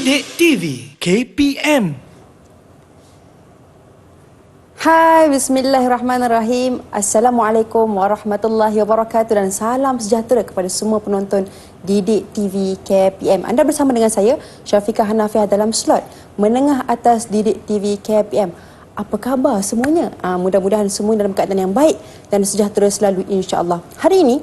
Didik TV KPM. Hai, bismillahirrahmanirrahim. Assalamualaikum warahmatullahi wabarakatuh dan salam sejahtera kepada semua penonton Didik TV KPM. Anda bersama dengan saya, Syafiqah Hanafiah dalam slot Menengah Atas Didik TV KPM. Apa khabar semuanya? Mudah-mudahan semua dalam keadaan yang baik dan sejahtera selalu, insya-Allah. Hari ini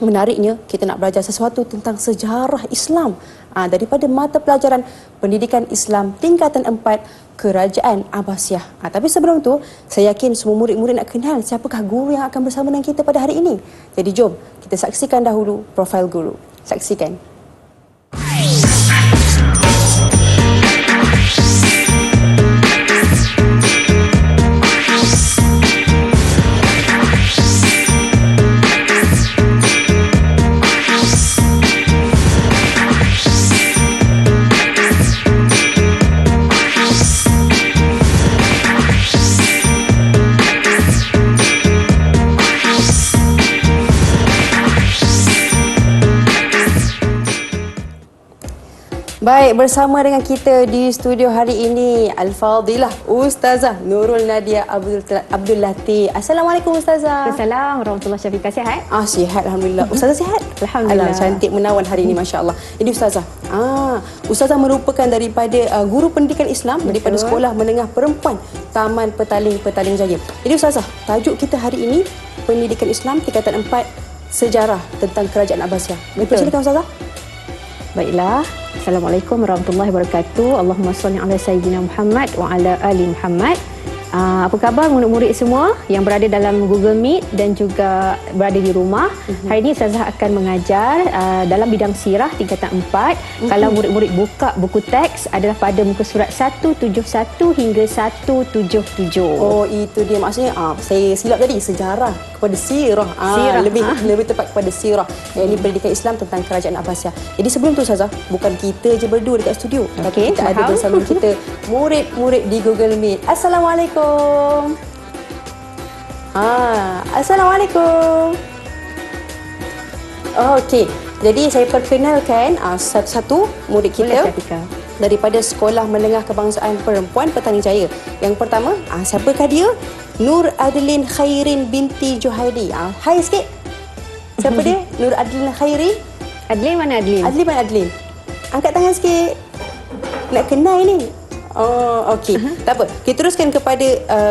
menariknya, kita nak belajar sesuatu tentang sejarah Islam daripada mata pelajaran Pendidikan Islam tingkatan 4 Kerajaan Abbasiyah. Tapi sebelum tu, saya yakin semua murid-murid nak kenal siapakah guru yang akan bersama dengan kita pada hari ini. Jadi jom kita saksikan dahulu profil guru. Saksikan. Baik, bersama dengan kita di studio hari ini Al-Fadilah Ustazah Nurul Nadia Abdul Latif. Assalamualaikum Ustazah. Assalamualaikum warahmatullahi wabarakatuh. Sihat? Sihat alhamdulillah. Ustazah sihat? Alhamdulillah. Cantik menawan hari ini, masya-Allah. Jadi Ustazah, Ustazah merupakan daripada guru pendidikan Islam. Betul. Daripada Sekolah Menengah Perempuan Taman Petaling Jaya. Jadi Ustazah, tajuk kita hari ini Pendidikan Islam tingkatan 4 Sejarah tentang Kerajaan Abbasiyah. Silakan Ustazah. Baiklah. Assalamualaikum warahmatullahi wabarakatuh. Allahumma salli ala sayyidina Muhammad wa ala ali Muhammad. Apa khabar murid-murid semua yang berada dalam Google Meet dan juga berada di rumah? Hari ini Ustazah akan mengajar dalam bidang sirah tingkatan 4. Kalau murid-murid buka buku teks adalah pada muka surat 171 hingga 177. Oh, itu dia maksudnya. Saya silap tadi, sejarah kepada sirah. Lebih tepat kepada sirah. Ini pendidikan Islam tentang Kerajaan Abbasiyah. Jadi sebelum tu Ustazah, bukan kita je berdua dekat studio, tapi kita ada bersama kita murid-murid di Google Meet. Assalamualaikum. Assalamualaikum. Okey, jadi saya perkenalkan satu-satu murid kita daripada Sekolah Menengah Kebangsaan Perempuan Petaling Jaya. Yang pertama, siapakah dia? Nur Adlin Khairin binti Juhaidi. Hai sikit. Siapa dia? Nur Adlin Khairin. Adlin mana Adlin? Adlin mana Adlin? Angkat tangan sikit. Nak kenal ni. Okey. Tak apa. Kita teruskan kepada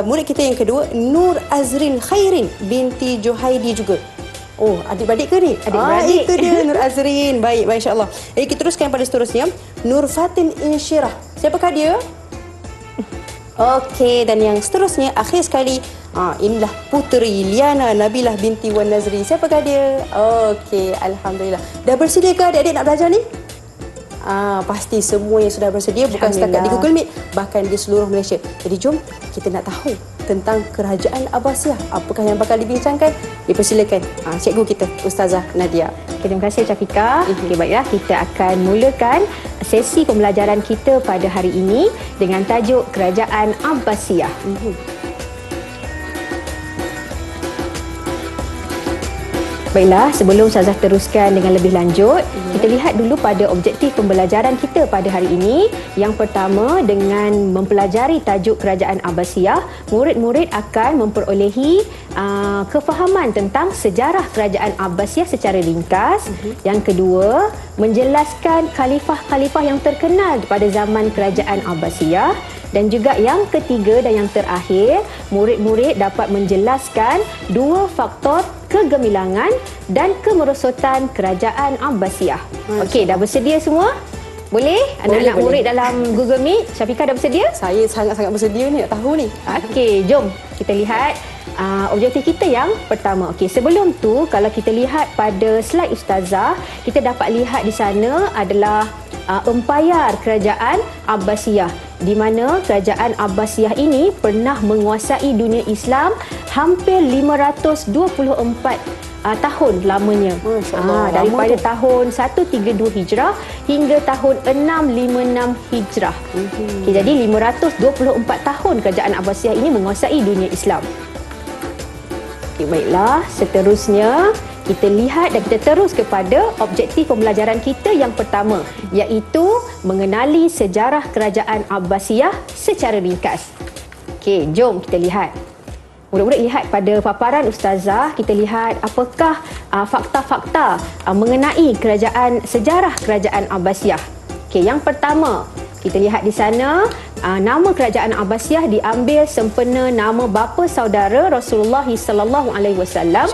murid kita yang kedua, Nur Azrin Khairin binti Juhaidi juga. Oh, adik-beradik ke ni? Adik-beradik. Itu dia Nur Azrin. Baik, masya-Allah. Jadi kita teruskan pada seterusnya, Nur Fatin Insyirah. Siapakah dia? Okey, dan yang seterusnya, akhir sekali, inilah puteri Liana Nabilah binti Wan Nazri. Siapakah dia? Okey, alhamdulillah. Dah bersedia ke adik-adik nak belajar ni? Pasti semua yang sudah bersedia, bukan setakat di Google Meet, bahkan di seluruh Malaysia. Jadi jom kita nak tahu tentang Kerajaan Abbasiyah. Apakah yang bakal dibincangkan? Dipersilakan cikgu kita, Ustazah Nadia. Terima kasih Syafiqah. Baiklah, kita akan mulakan sesi pembelajaran kita pada hari ini dengan tajuk Kerajaan Abbasiyah. Baiklah, sebelum Ustazah teruskan dengan lebih lanjut, kita lihat dulu pada objektif pembelajaran kita pada hari ini. Yang pertama, dengan mempelajari tajuk Kerajaan Abbasiyah, murid-murid akan memperolehi kefahaman tentang sejarah Kerajaan Abbasiyah secara ringkas. Yang kedua, menjelaskan khalifah-khalifah yang terkenal pada zaman Kerajaan Abbasiyah. Dan juga yang ketiga dan yang terakhir, murid-murid dapat menjelaskan dua faktor kegemilangan dan kemerosotan Kerajaan Abbasiyah. Okey, dah bersedia semua? Boleh? Anak-anak murid dalam Google Meet, Syafiqah dah bersedia? Saya sangat-sangat bersedia ni, nak tahu ni. Okey, jom kita lihat objektif kita yang pertama. Okey, sebelum tu kalau kita lihat pada slide Ustazah, kita dapat lihat di sana adalah empayar Kerajaan Abbasiyah, di mana Kerajaan Abbasiyah ini pernah menguasai dunia Islam hampir 524 tahun lamanya. Daripada tahun 132 Hijrah hingga tahun 656 Hijrah. Jadi 524 tahun Kerajaan Abbasiyah ini menguasai dunia Islam. Baiklah, seterusnya kita lihat dan kita terus kepada objektif pembelajaran kita yang pertama, iaitu mengenali sejarah kerajaan Abbasiyah secara ringkas. Okey, jom kita lihat. Murid-murid lihat pada paparan Ustazah, kita lihat apakah fakta-fakta mengenai sejarah kerajaan Abbasiyah. Okey, yang pertama, kita lihat di sana nama kerajaan Abbasiyah diambil sempena nama bapa saudara Rasulullah sallallahu alaihi wasallam,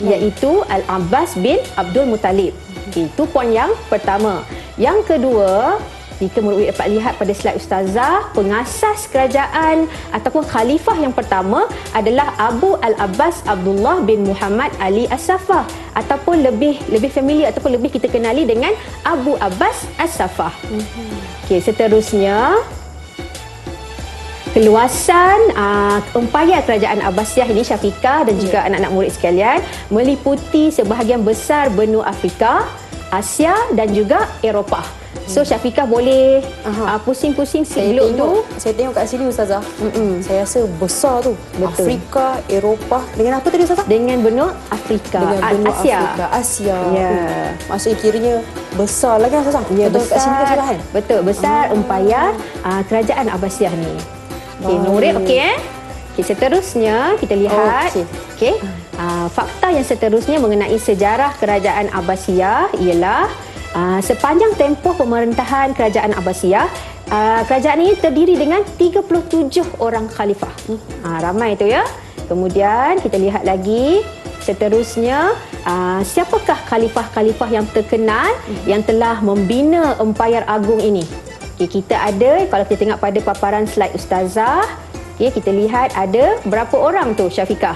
iaitu Al-Abbas bin Abdul Muttalib. Itu poin yang pertama. Yang kedua, jika murid dapat lihat pada slide Ustazah, pengasas kerajaan ataupun khalifah yang pertama adalah Abu Al-Abbas Abdullah bin Muhammad Ali As-Saffah, ataupun lebih familiar ataupun lebih kita kenali dengan Abu Abbas As-Saffah. Okey, seterusnya keluasan empayar kerajaan Abbasiyah ini, Syafiqah dan juga anak-anak murid sekalian, meliputi sebahagian besar benua Afrika, Asia dan juga Eropah. So Syafiqah boleh pusing-pusing segeluk tu. Saya tengok kat sini Ustazah. Saya rasa besar tu. Betul. Afrika, Eropah. Dengan apa tadi Ustazah? Dengan benua Afrika. Dengan benua Asia. Asia. Ya. Maksudnya kiranya besar lah kan Ustazah? Ya, betul, besar. kat sini kan kan? Betul, besar empayar kerajaan Abbasiyah ni. Okey, murid okey Okey, seterusnya kita lihat. Okey. Fakta yang seterusnya mengenai sejarah kerajaan Abbasiyah ialah sepanjang tempoh pemerintahan kerajaan Abbasiyah, kerajaan ini terdiri dengan 37 orang khalifah. Ramai itu ya. Kemudian kita lihat lagi seterusnya, siapakah khalifah-khalifah yang terkenal yang telah membina empayar agung ini. Okay, kita ada, kalau kita tengok pada paparan slide Ustazah, okay, kita lihat ada berapa orang tu Syafiqah?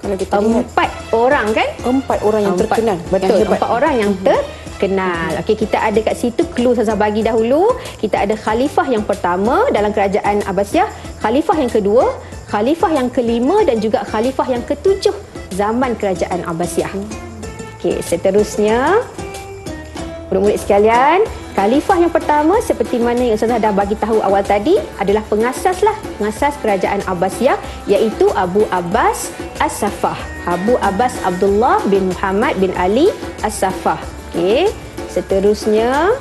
Kalau kita lihat 4 orang kan? 4 orang yang terkenal. Betul, 4 orang yang terkenal. Okey, kita ada kat situ clue Ustazah bagi dahulu. Kita ada khalifah yang pertama dalam kerajaan Abbasiyah, khalifah yang kedua, khalifah yang kelima dan juga khalifah yang ketujuh zaman kerajaan Abbasiyah. Okey, seterusnya murid-murid sekalian, khalifah yang pertama seperti mana yang Ustazah dah bagi tahu awal tadi adalah pengasas kerajaan Abbasiyah, iaitu Abu Abbas As-Saffah. Abu Abbas Abdullah bin Muhammad bin Ali As-Saffah. Okey, seterusnya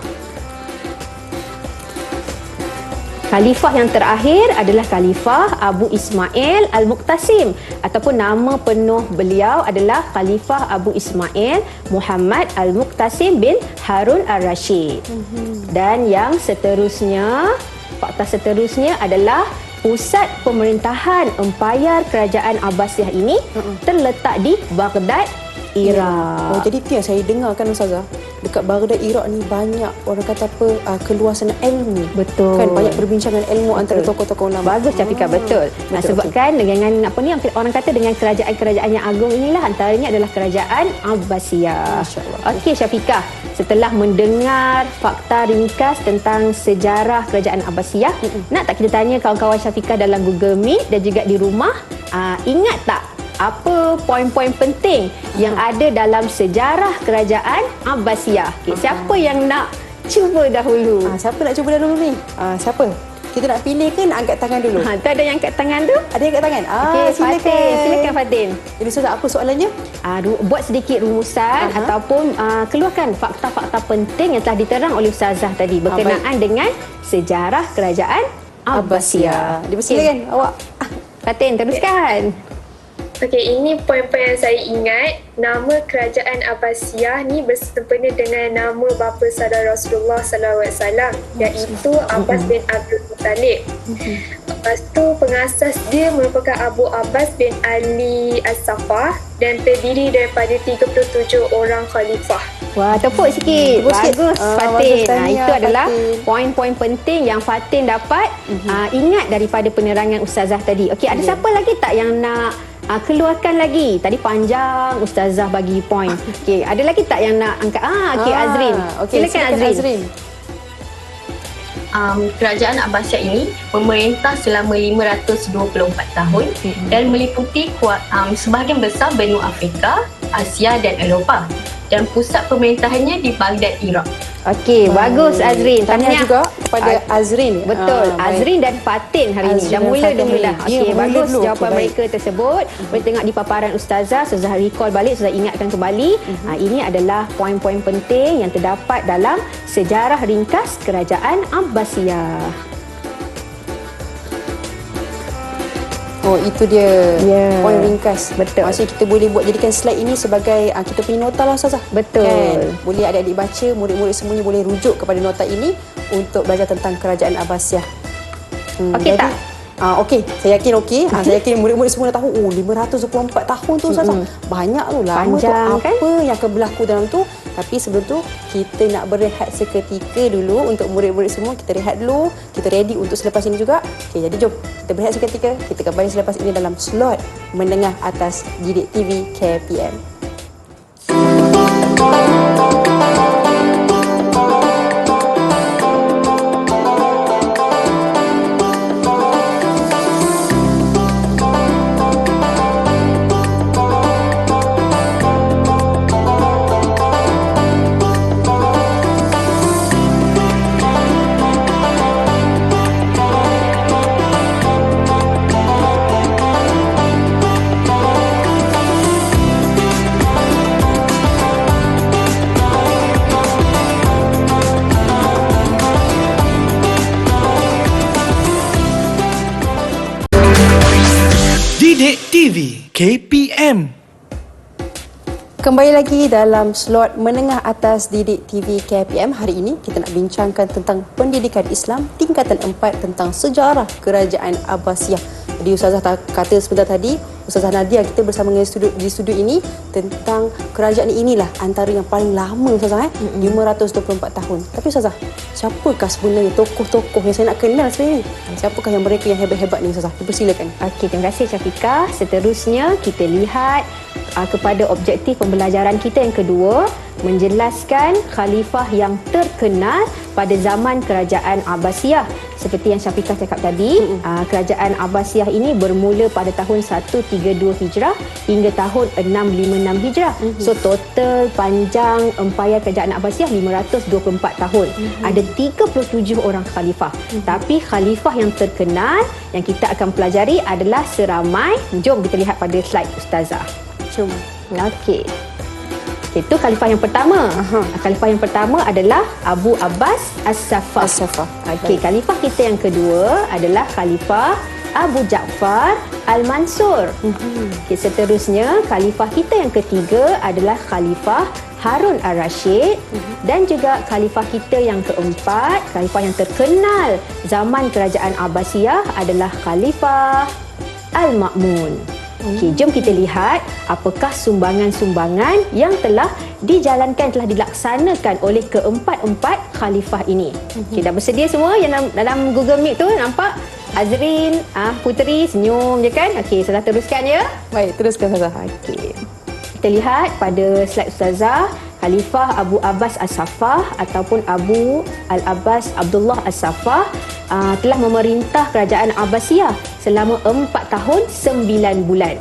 khalifah yang terakhir adalah khalifah Abu Ismail Al-Muqtasim, ataupun nama penuh beliau adalah Khalifah Abu Ismail Muhammad Al-Muqtasim bin Harun Al-Rashid. Dan yang seterusnya, fakta seterusnya adalah pusat pemerintahan empayar kerajaan Abbasiyah ini terletak di Baghdad, Iraq. Oh, jadi tu yang saya dengar kan Ustazah, dekat Baghdad Iraq ni banyak orang kata apa, keluasan ilmu. Betul. Kan banyak perbincangan ilmu antara tokoh-tokoh ulama. Bagus Syafiqah, betul. Nah, sebabkan dengan apa ni orang kata dengan kerajaan-kerajaan yang agung inilah antaranya adalah kerajaan Abbasiyah. Masya-Allah. Okey Syafiqah, setelah mendengar fakta ringkas tentang sejarah kerajaan Abbasiyah, nak tak kita tanya kawan-kawan Syafiqah dalam Google Meet dan juga di rumah, ingat tak apa poin-poin penting yang ada dalam sejarah kerajaan Abbasiyah? Okay, siapa yang nak cuba dahulu? Siapa nak cuba dahulu ni? Siapa? Kita nak pilih ke nak angkat tangan dulu? Tu ada yang angkat tangan tu? Ada yang angkat tangan? Okey, silakan Fatin. Jadi Ustazah, apa soalannya? Buat sedikit rumusan ataupun keluarkan fakta-fakta penting yang telah diterang oleh Ustazah tadi berkenaan dengan sejarah kerajaan Abbasiyah. Dipersilakan awak. Fatin, teruskan. Okey, ini poin-poin yang saya ingat. Nama kerajaan Abbasiyah ni bersempena dengan nama bapa saudara Rasulullah sallallahu alaihi wasallam, iaitu Abbas bin Abdul Muttalib. Lepas tu pengasas dia merupakan Abu Abbas bin Ali As-Saffah dan terdiri daripada 37 orang khalifah. Wah, tepuk sikit. Bagus Fatin. Itu adalah Fatin. poin-poin penting yang Fatin dapat ingat daripada penerangan Ustazah tadi. Okey, ada siapa lagi tak yang nak keluarkan lagi? Tadi panjang Ustazah bagi poin. Okey, ada lagi tak yang nak angkat? Okey, Azrin. Silakan Azrin. Kerajaan Abbasiyah ini memerintah selama 524 tahun dan meliputi sebahagian besar benua Afrika, Asia dan Eropah. dan pusat pemerintahannya di Baghdad, Iraq. Okey, bagus Azrin. Tahniah juga kepada Azrin. Betul, baik. Azrin dan Fatin hari ini. Azrin Dah dan mula Fatin dulu hari dah. ini. Okey, Ya, mula bagus dulu. jawapan Okey, baik. mereka tersebut. Boleh tengok di paparan Ustazah, Ustazah recall balik, Ustazah ingatkan kembali. Ini adalah poin-poin penting yang terdapat dalam sejarah ringkas Kerajaan Abbasiyah. Oh, itu dia Ya. poin ringkas. Betul. Maksudnya kita boleh jadikan slide ini sebagai kita punya nota lah Ustazah. Betul. Kan? Boleh adik-adik baca, murid-murid semuanya boleh rujuk kepada nota ini untuk belajar tentang Kerajaan Abbasiyah. Okey tak? Okey, saya yakin okey. Saya yakin murid-murid semua dah tahu. 524 tahun tu Ustazah. Banyak tu, lama Panjang, tu. kan? Apa yang akan berlaku dalam tu? Tapi sebelum tu, kita nak berehat seketika dulu untuk murid-murid semua. Kita rehat dulu. Kita ready untuk selepas ini juga. Okey, jadi jom kita berehat seketika. Kita kembali selepas ini dalam slot menengah atas Didik TV KPM. Didik TV KPM. Kembali lagi dalam slot menengah atas Didik TV KPM. Hari ini kita nak bincangkan tentang pendidikan Islam tingkatan 4 tentang sejarah Kerajaan Abbasiyah. Jadi Ustazah kata sebentar tadi, Ustazah Nadia kita bersama dengan di studio ini tentang kerajaan inilah antara yang paling lama Ustazah 524 tahun. Tapi Ustazah, siapakah sebenarnya tokoh-tokoh yang saya nak kenal sebenarnya? Siapakah yang mereka yang hebat-hebat ni Ustazah? Dipersilakan. Okey, terima kasih Syafiqah. Seterusnya kita lihat kepada objektif pembelajaran kita yang kedua, menjelaskan khalifah yang terkenal pada zaman Kerajaan Abbasiyah. Seperti yang Syafiqah cakap tadi, Kerajaan Abbasiyah ini bermula pada tahun 132 Hijrah hingga tahun 656 Hijrah. So total panjang empayar Kerajaan Abbasiyah 524 tahun. Ada 37 orang khalifah. Tapi khalifah yang terkenal yang kita akan pelajari adalah seramai, jom kita lihat pada slide Ustazah. Jom. Okey. Itu khalifah yang pertama. Khalifah yang pertama adalah Abu Abbas As-Saffah. Okey, khalifah kita yang kedua adalah Khalifah Abu Ja'far Al-Mansur. Okey, seterusnya khalifah kita yang ketiga adalah Khalifah Harun Ar-Rasyid dan juga khalifah kita yang keempat, khalifah yang terkenal zaman Kerajaan Abbasiyah adalah Khalifah Al-Ma'mun. Okey, jom kita lihat apakah sumbangan-sumbangan yang telah dijalankan, telah dilaksanakan oleh keempat-empat khalifah ini. Okey, dah bersedia semua yang dalam Google Meet tu nampak? Azrin, Puteri senyum je kan? Okey, saya teruskan ya. Baik, teruskan Ustazah. Okey. Kita lihat pada slide Ustazah, Khalifah Abu Abbas As-Saffah ataupun Abu Al-Abbas Abdullah As-Saffah telah memerintah Kerajaan Abbasiyah selama 4 tahun 9 bulan.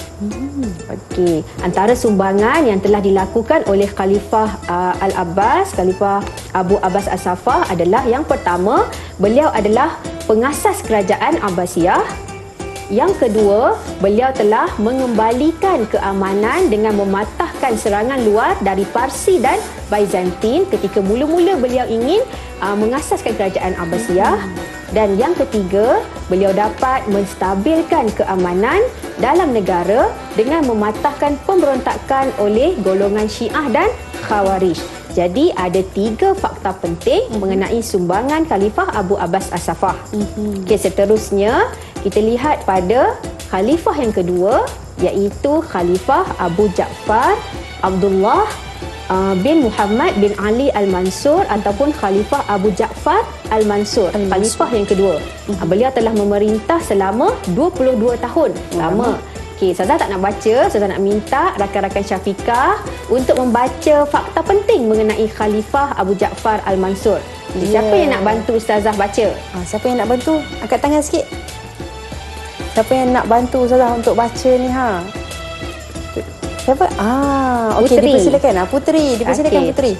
Okey, antara sumbangan yang telah dilakukan oleh Khalifah Al-Abbas, Khalifah Abu Abbas As-Saffah adalah yang pertama, beliau adalah pengasas Kerajaan Abbasiyah. Yang kedua, beliau telah mengembalikan keamanan dengan mematahkan serangan luar dari Parsi dan Byzantine ketika mula-mula beliau ingin mengasaskan Kerajaan Abbasiyah. Dan yang ketiga, beliau dapat menstabilkan keamanan dalam negara dengan mematahkan pemberontakan oleh golongan Syiah dan Khawarij. Jadi ada 3 fakta penting mengenai sumbangan Khalifah Abu Abbas As-Saffah. Okey, seterusnya kita lihat pada khalifah yang kedua, iaitu Khalifah Abu Ja'far Abdullah bin Muhammad bin Ali Al-Mansur ataupun Khalifah Abu Ja'far Al-Mansur. Khalifah yang kedua. Beliau telah memerintah selama 22 tahun. Lama. Okey, Ustazah tak nak baca, Ustazah nak minta rakan-rakan Syafiqah untuk membaca fakta penting mengenai Khalifah Abu Ja'far Al-Mansur. Siapa yang nak bantu Ustazah baca? Siapa yang nak bantu? Angkat tangan sikit. Siapa yang nak bantu Ustazah untuk baca ni Siapa? Okey, Puteri. dipersilakan. Puteri, dipersilakan Okey. Puteri.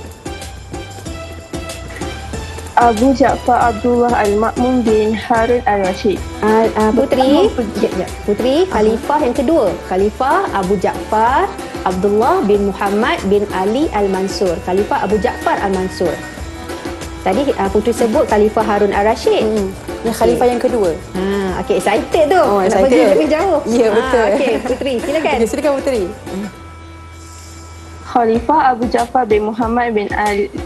Abu Ja'far Abdullah Al-Ma'mun bin Harun Al-Rashid. Puteri, Puteri, khalifah yang kedua. Khalifah Abu Ja'far Abdullah bin Muhammad bin Ali Al-Mansur. Khalifah Abu Ja'far Al-Mansur. Tadi Puteri sebut Khalifah Harun Al-Rashid. Yang khalifah yang kedua. Okey, excited tu. Oh, Nak excited. pergi lebih jauh. Ya, betul. Okey, Puteri, silakan. Okey, silakan Puteri. Khalifah Abu Ja'far bin Muhammad bin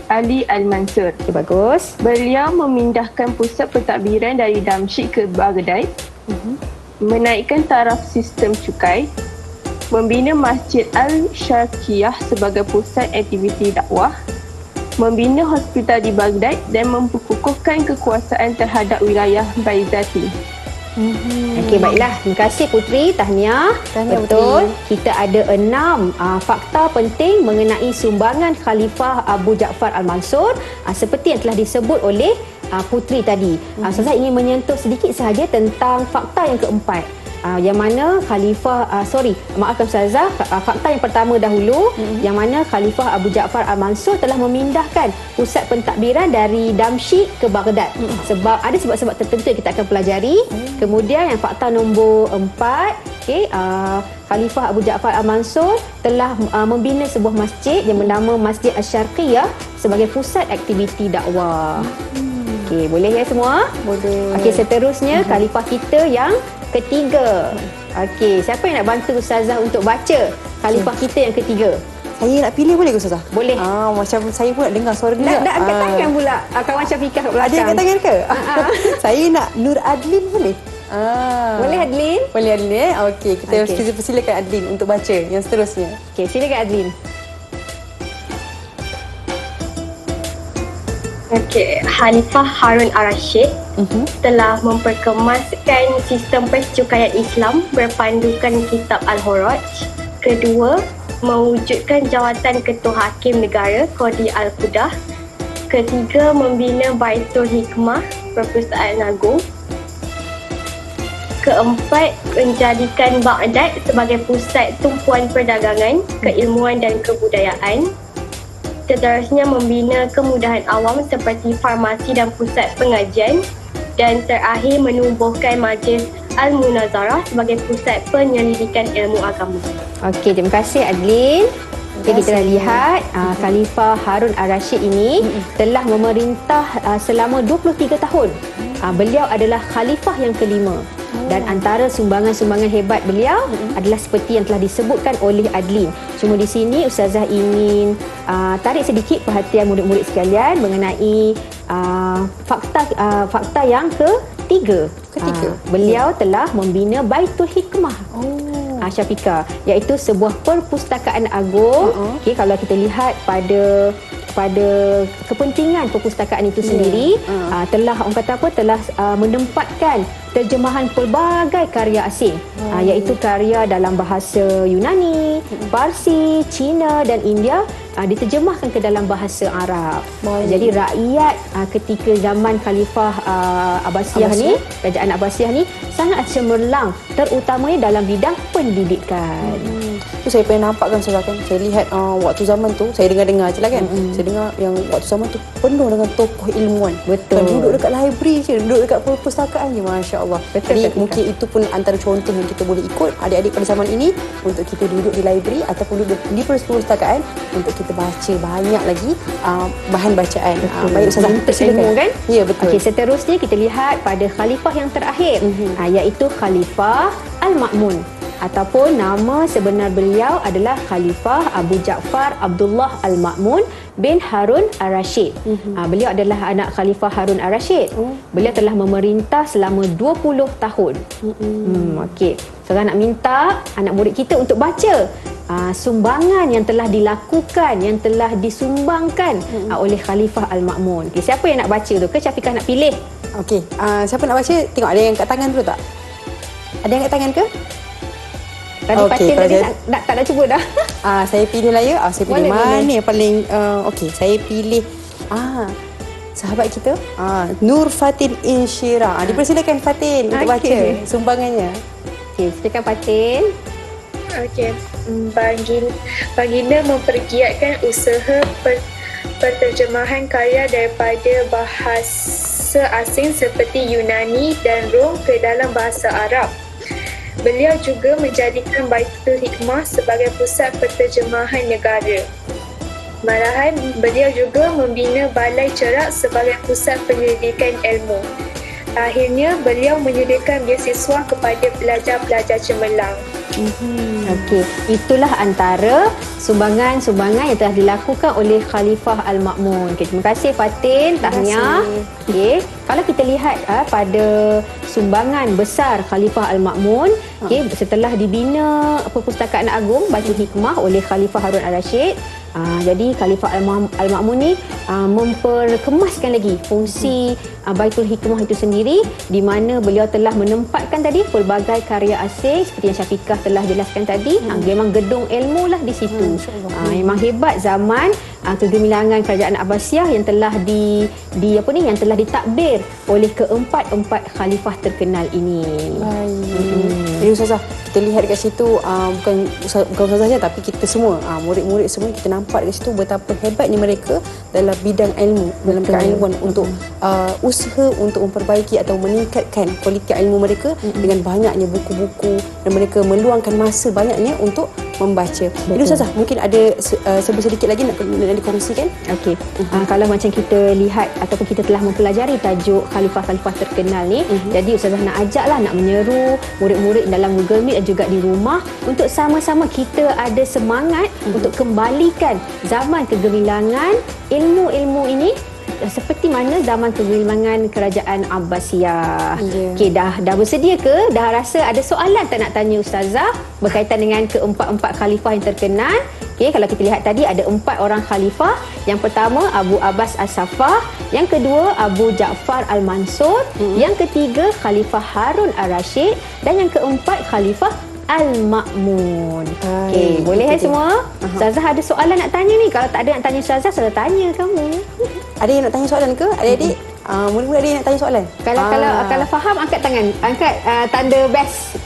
Ali Al-Mansur. Okey, bagus. Beliau memindahkan pusat pentadbiran dari Damsyik ke Baghdad, menaikkan taraf sistem cukai, membina Masjid Al-Syarqiyah sebagai pusat aktiviti dakwah, membina hospital di Baghdad dan memperkukuhkan kekuasaan terhadap wilayah Baizati. Okey, baiklah. Terima kasih Puteri. Tahniah. Tahniah, Betul. Puteri. Kita ada 6 fakta penting mengenai sumbangan Khalifah Abu Ja'far Al-Mansur seperti yang telah disebut oleh Puteri tadi. Ustazah ingin menyentuh sedikit sahaja tentang fakta yang keempat. Yang mana Khalifah maafkan Ustazah, fakta yang pertama dahulu yang mana Khalifah Abu Ja'far Al-Mansur telah memindahkan pusat pentadbiran dari Damsyik ke Baghdad. Sebab ada sebab-sebab tertentu yang kita akan pelajari. Kemudian yang fakta nombor 4, Khalifah Abu Ja'far Al-Mansur telah membina sebuah masjid yang bernama Masjid Al-Syarqiyah sebagai pusat aktiviti dakwah. Okey, boleh ya semua? Boleh. Okey, seterusnya Khalifah kita yang ketiga. Okey, siapa yang nak bantu Ustazah untuk baca Khalifah kita yang ketiga? Saya nak pilih boleh ke Ustazah? Boleh. Macam saya pun nak dengar suara dia. Nak angkat tangan pula kawan Syafiqah kat belakang. Ada angkat tangan ke? Saya nak Nur Adlin boleh? Boleh Adlin? Boleh Adlin Okey, kita Okey. persilakan Adlin untuk baca yang seterusnya. Okey, silakan Adlin. Okey, Khalifah Harun Al-Rashid telah memperkemaskan sistem percukaian Islam berpandukan kitab Al-Huraj. Kedua, mewujudkan jawatan Ketua Hakim Negara Qadi Al-Qudah. Ketiga, membina Baitul Hikmah Perpustakaan Agung. Keempat, menjadikan Baghdad sebagai pusat tumpuan perdagangan, keilmuan dan kebudayaan. Seterusnya membina kemudahan awam seperti farmasi dan pusat pengajian. Dan terakhir menubuhkan Majlis Al-Munazarah sebagai pusat penyelidikan ilmu agama. Okey, terima kasih Adlin. Jadi kita dah lihat Khalifah Harun Al-Rashid ini telah memerintah selama 23 tahun. Beliau adalah khalifah yang kelima. Dan antara sumbangan-sumbangan hebat beliau adalah seperti yang telah disebutkan oleh Adlin. Cuma di sini Ustazah ingin tarik sedikit perhatian murid-murid sekalian mengenai fakta yang ketiga. Beliau telah membina Baitul Hikmah. Syafiqah, iaitu sebuah perpustakaan agung. Okey, kalau kita lihat pada kepentingan perpustakaan itu sendiri, telah orang kata apa, telah menempatkan terjemahan pelbagai karya asing, iaitu karya dalam bahasa Yunani, Parsi, Cina dan India, diterjemahkan ke dalam bahasa Arab. Jadi rakyat ketika zaman Khalifah Abbasiyah ni, kerajaan Abbasiyah ni sangat cemerlang, terutamanya dalam bidang pendidikan. Tu saya pernah nampak kan Ustazah kan. Saya lihat waktu zaman tu, saya dengar-dengar je lah kan. Saya dengar yang waktu zaman tu penuh dengan tokoh ilmuwan. Betul. Dan duduk dekat library je, duduk dekat perpustakaan je, Masya-Allah. Betul, Jadi Syafiqah. mungkin itu pun antara contoh yang kita boleh ikut adik-adik pada zaman ini, untuk kita duduk di library ataupun duduk di perpustakaan untuk kita baca banyak lagi bahan bacaan. Baik Ustazah, Ilmu kan? Ya, betul. Okey, seterusnya kita lihat pada khalifah yang terakhir, iaitu Khalifah Al-Ma'mun, ataupun nama sebenar beliau adalah Khalifah Abu Ja'far Abdullah Al-Ma'mun bin Harun Al-Rashid. Beliau adalah anak Khalifah Harun Al-Rashid. Beliau telah memerintah selama 20 tahun. Okey. Sekarang nak minta anak murid kita untuk baca sumbangan yang telah dilakukan, yang telah disumbangkan oleh Khalifah Al-Ma'mun. Okay, siapa yang nak baca tu? Ke Syafiqah nak pilih? Okey, siapa nak baca? Tengok ada yang kat tangan dulu tak? Ada yang kat tangan ke? Tadi Okey, Fatin kalau tadi saya- tak nak cuba dah. Saya pilih lah ya. Saya pilih Boleh, mana boleh. yang paling okey, saya pilih sahabat kita Nur Fatin Insyira. Dipersilakan Fatin untuk baca Okey. sumbangannya. Okey, silakan Fatin. Okey. Baginda mempergiatkan usaha perterjemahan karya daripada bahasa asing seperti Yunani dan Rom ke dalam bahasa Arab. Beliau juga menjadikan Baitul Hikmah sebagai pusat perterjemahan negara. Malahan, beliau juga membina Balai Cerak sebagai pusat penyelidikan ilmu. Akhirnya, beliau menyediakan beasiswa kepada pelajar-pelajar cemerlang. Okey, itulah antara sumbangan-sumbangan yang telah dilakukan oleh Khalifah Al-Ma'mun. Okay, terima kasih Fatin, tahniah. Okey, kalau kita lihat pada sumbangan besar Khalifah Al-Ma'mun, okey, setelah dibina Perpustakaan Agung Baitul Hikmah oleh Khalifah Harun Ar-Rasyid, jadi Khalifah Al-Ma'mun ni memperkemaskan lagi fungsi Baitul Hikmah itu sendiri, di mana beliau telah menempatkan tadi pelbagai karya asing seperti yang Syafiqah telah jelaskan tadi. Memang gedung ilmu lah di situ. Memang hebat zaman kegemilangan kerajaan Abbasiyah yang telah yang telah ditakbir oleh keempat khalifah terkenal ini. Jadi Ustazah, kita lihat dekat situ bukan Ustazah saja, tapi kita semua murid-murid semua, kita nampak dekat situ betapa hebatnya mereka dalam bidang ilmu, dalam keilmuan untuk usaha untuk memperbaiki atau meningkatkan kualiti ilmu mereka dengan banyaknya buku-buku, dan mereka meluangkan masa banyaknya untuk membaca. Jadi Ustazah, mungkin ada sedikit lagi nak dikongsikan? Okey. Kalau macam kita lihat ataupun kita telah mempelajari tajuk khalifah-khalifah terkenal ni, jadi Ustazah nak ajaklah, nak menyeru murid-murid dalam Google Meet dan juga di rumah untuk sama-sama kita ada semangat untuk kembalikan zaman kegemilangan ilmu-ilmu ini seperti mana zaman kegemilangan kerajaan Abbasiyah. Okey, dah bersedia ke? Dah rasa ada soalan tak nak tanya Ustazah berkaitan dengan keempat-empat khalifah yang terkenal? Okey, kalau kita lihat tadi ada 4 orang khalifah. Yang pertama Abu Abbas As-Saffah, yang kedua Abu Ja'far Al-Mansur, yang ketiga Khalifah Harun Ar-Rasyid, dan yang keempat Khalifah Al-Ma'mun. Okey, boleh semua? Ustazah ada soalan nak tanya ni. Kalau tak ada nak tanya Ustazah, saya tanya kamu. Ada yang nak tanya soalan ke? Adik-adik? Murid-murid ada yang nak tanya soalan? Kalau faham, angkat tangan. Angkat tanda best.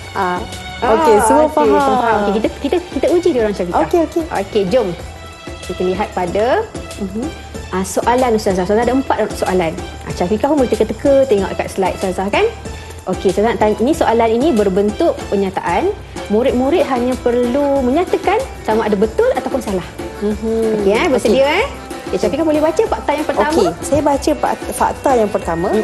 Okey, semua faham. Okey, kita uji dia orang Syafiqah. Okey, jom. Kita lihat pada soalan Ustazah. Ustazah ada 4 soalan. Syafiqah pun boleh teka-teka tengok dekat slide Ustazah kan? Okey, Ustazah nak tanya. Ini soalan ini berbentuk pernyataan. Murid-murid hanya perlu menyatakan sama ada betul ataupun salah. Okey, bersedia Okay, Syafiqah boleh baca fakta yang pertama? Okey, saya baca fakta yang pertama.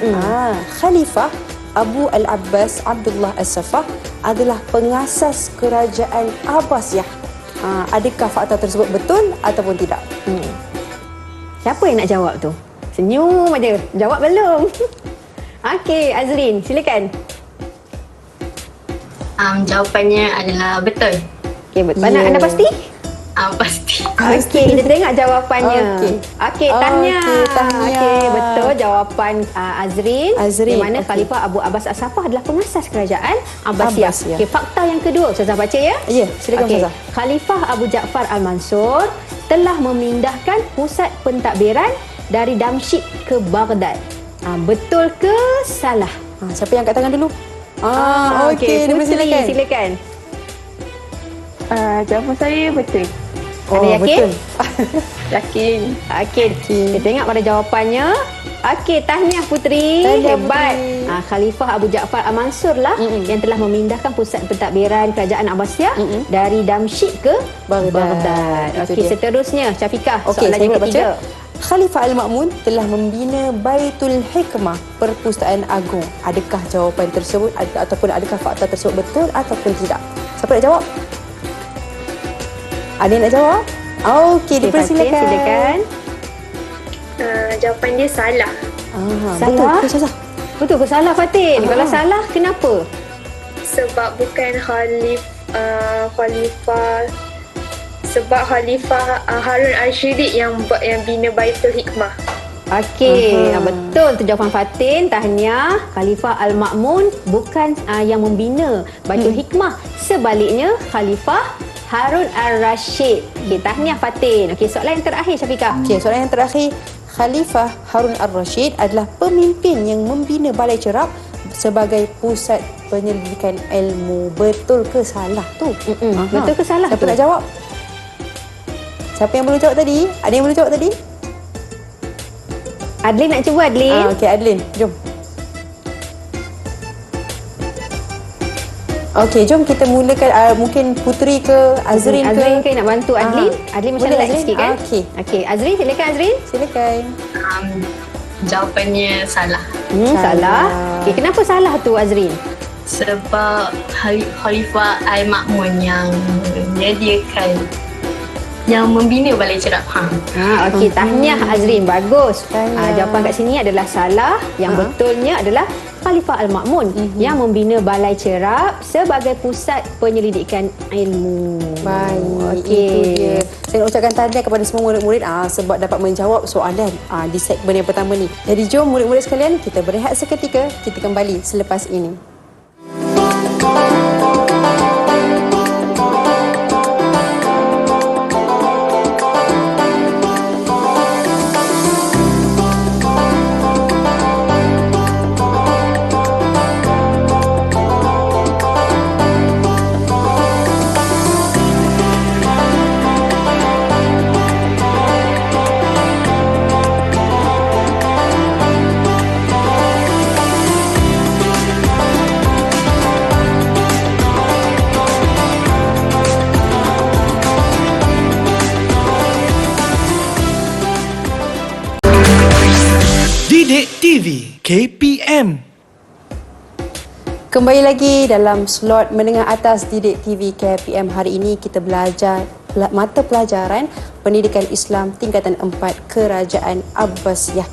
Khalifah Abu Al-Abbas Abdullah As-Saffah adalah pengasas kerajaan Abbasiyah. Adakah fakta tersebut betul ataupun tidak? Siapa yang nak jawab tu? Senyum aja. Jawab belum? Okey, Azrin, silakan. Jawapannya adalah betul. Okey, betul. Anda pasti? Pasti. Okey, kita tengok jawapannya. Okey, tahniah. Okey, betul jawapan Azrin. Di mana Khalifah Abu Abbas As-Saffah adalah pengasas kerajaan Abbasiyah. Okey, fakta yang kedua, Ustazah baca ya? Ya, silakan Ustazah. Khalifah Abu Ja'far Al-Mansur telah memindahkan pusat pentadbiran dari Damsyik ke Baghdad. Betul ke salah? Siapa yang angkat tangan dulu? Okey, silakan. Jawapan saya betul. Anda yakin? Betul. Yakin. Okey. Kita tengok pada jawapannya. Okey, tahniah Putri. Hebat. Khalifah Abu Ja'far Al-Mansur lah yang telah memindahkan pusat pentadbiran kerajaan Abbasiyah dari Damsyik ke Baghdad. Okey, seterusnya Syafiqah, soalan yang ketiga. Khalifah Al-Ma'mun telah membina Baitul Hikmah, Perpustakaan Agung. Adakah jawapan tersebut ataupun adakah fakta tersebut betul ataupun tidak? Siapa nak jawab? Ada yang nak jawab? Okey, dipersilakan. Silakan. Jawapan dia salah. Salah? Betul, Betul ke salah Fatin? Kalau salah, kenapa? Sebab bukan Khalifah Harun Ar-Rasyid yang bina Baitul Hikmah. Okey, betul tu jawapan Fatin. Tahniah. Khalifah Al-Ma'mun bukan yang membina Baitul Hikmah. Sebaliknya, Khalifah Harun Ar-Rasyid. Okey, tahniah Fatin. Okey, soalan yang terakhir Syafiqah. Okey, soalan yang terakhir. Khalifah Harun Ar-Rasyid adalah pemimpin yang membina Balai Cerak sebagai pusat penyelidikan ilmu. Betul ke salah tu? Betul ke salah Siapa tu? nak jawab? Siapa yang belum jawab tadi? Ada yang belum jawab tadi? Adlin nak cuba, Adlin? Okey, Adlin, jom. Okey, jom kita mulakan. Mungkin Putri ke Azrin ke? Azrin ke nak bantu Adlin? Adlin macam Boleh, lag Azrin? sikit kan? Okey. Okey, Azrin silakan Azrin. Silakan. Jawapannya salah. Salah. Okey, kenapa salah tu Azrin? Sebab Khalifah Al-Ma'mun yang menyediakan, yang membina Balai Cerap. Okey, tahniah Azrin, bagus. Tahniah. Jawapan kat sini adalah salah. Yang betulnya adalah Khalifah Al-Ma'mun yang membina Balai Cerap sebagai pusat penyelidikan ilmu. Baik, Okey. itu dia. Saya nak ucapkan tahniah kepada semua murid-murid sebab dapat menjawab soalan di segmen yang pertama ni. Jadi jom murid-murid sekalian, kita berehat seketika. Kita kembali selepas ini. Didik TV KPM. Kembali lagi dalam slot menengah atas Didik TV KPM. Hari ini kita belajar mata pelajaran Pendidikan Islam tingkatan 4 Kerajaan Abbasiyah.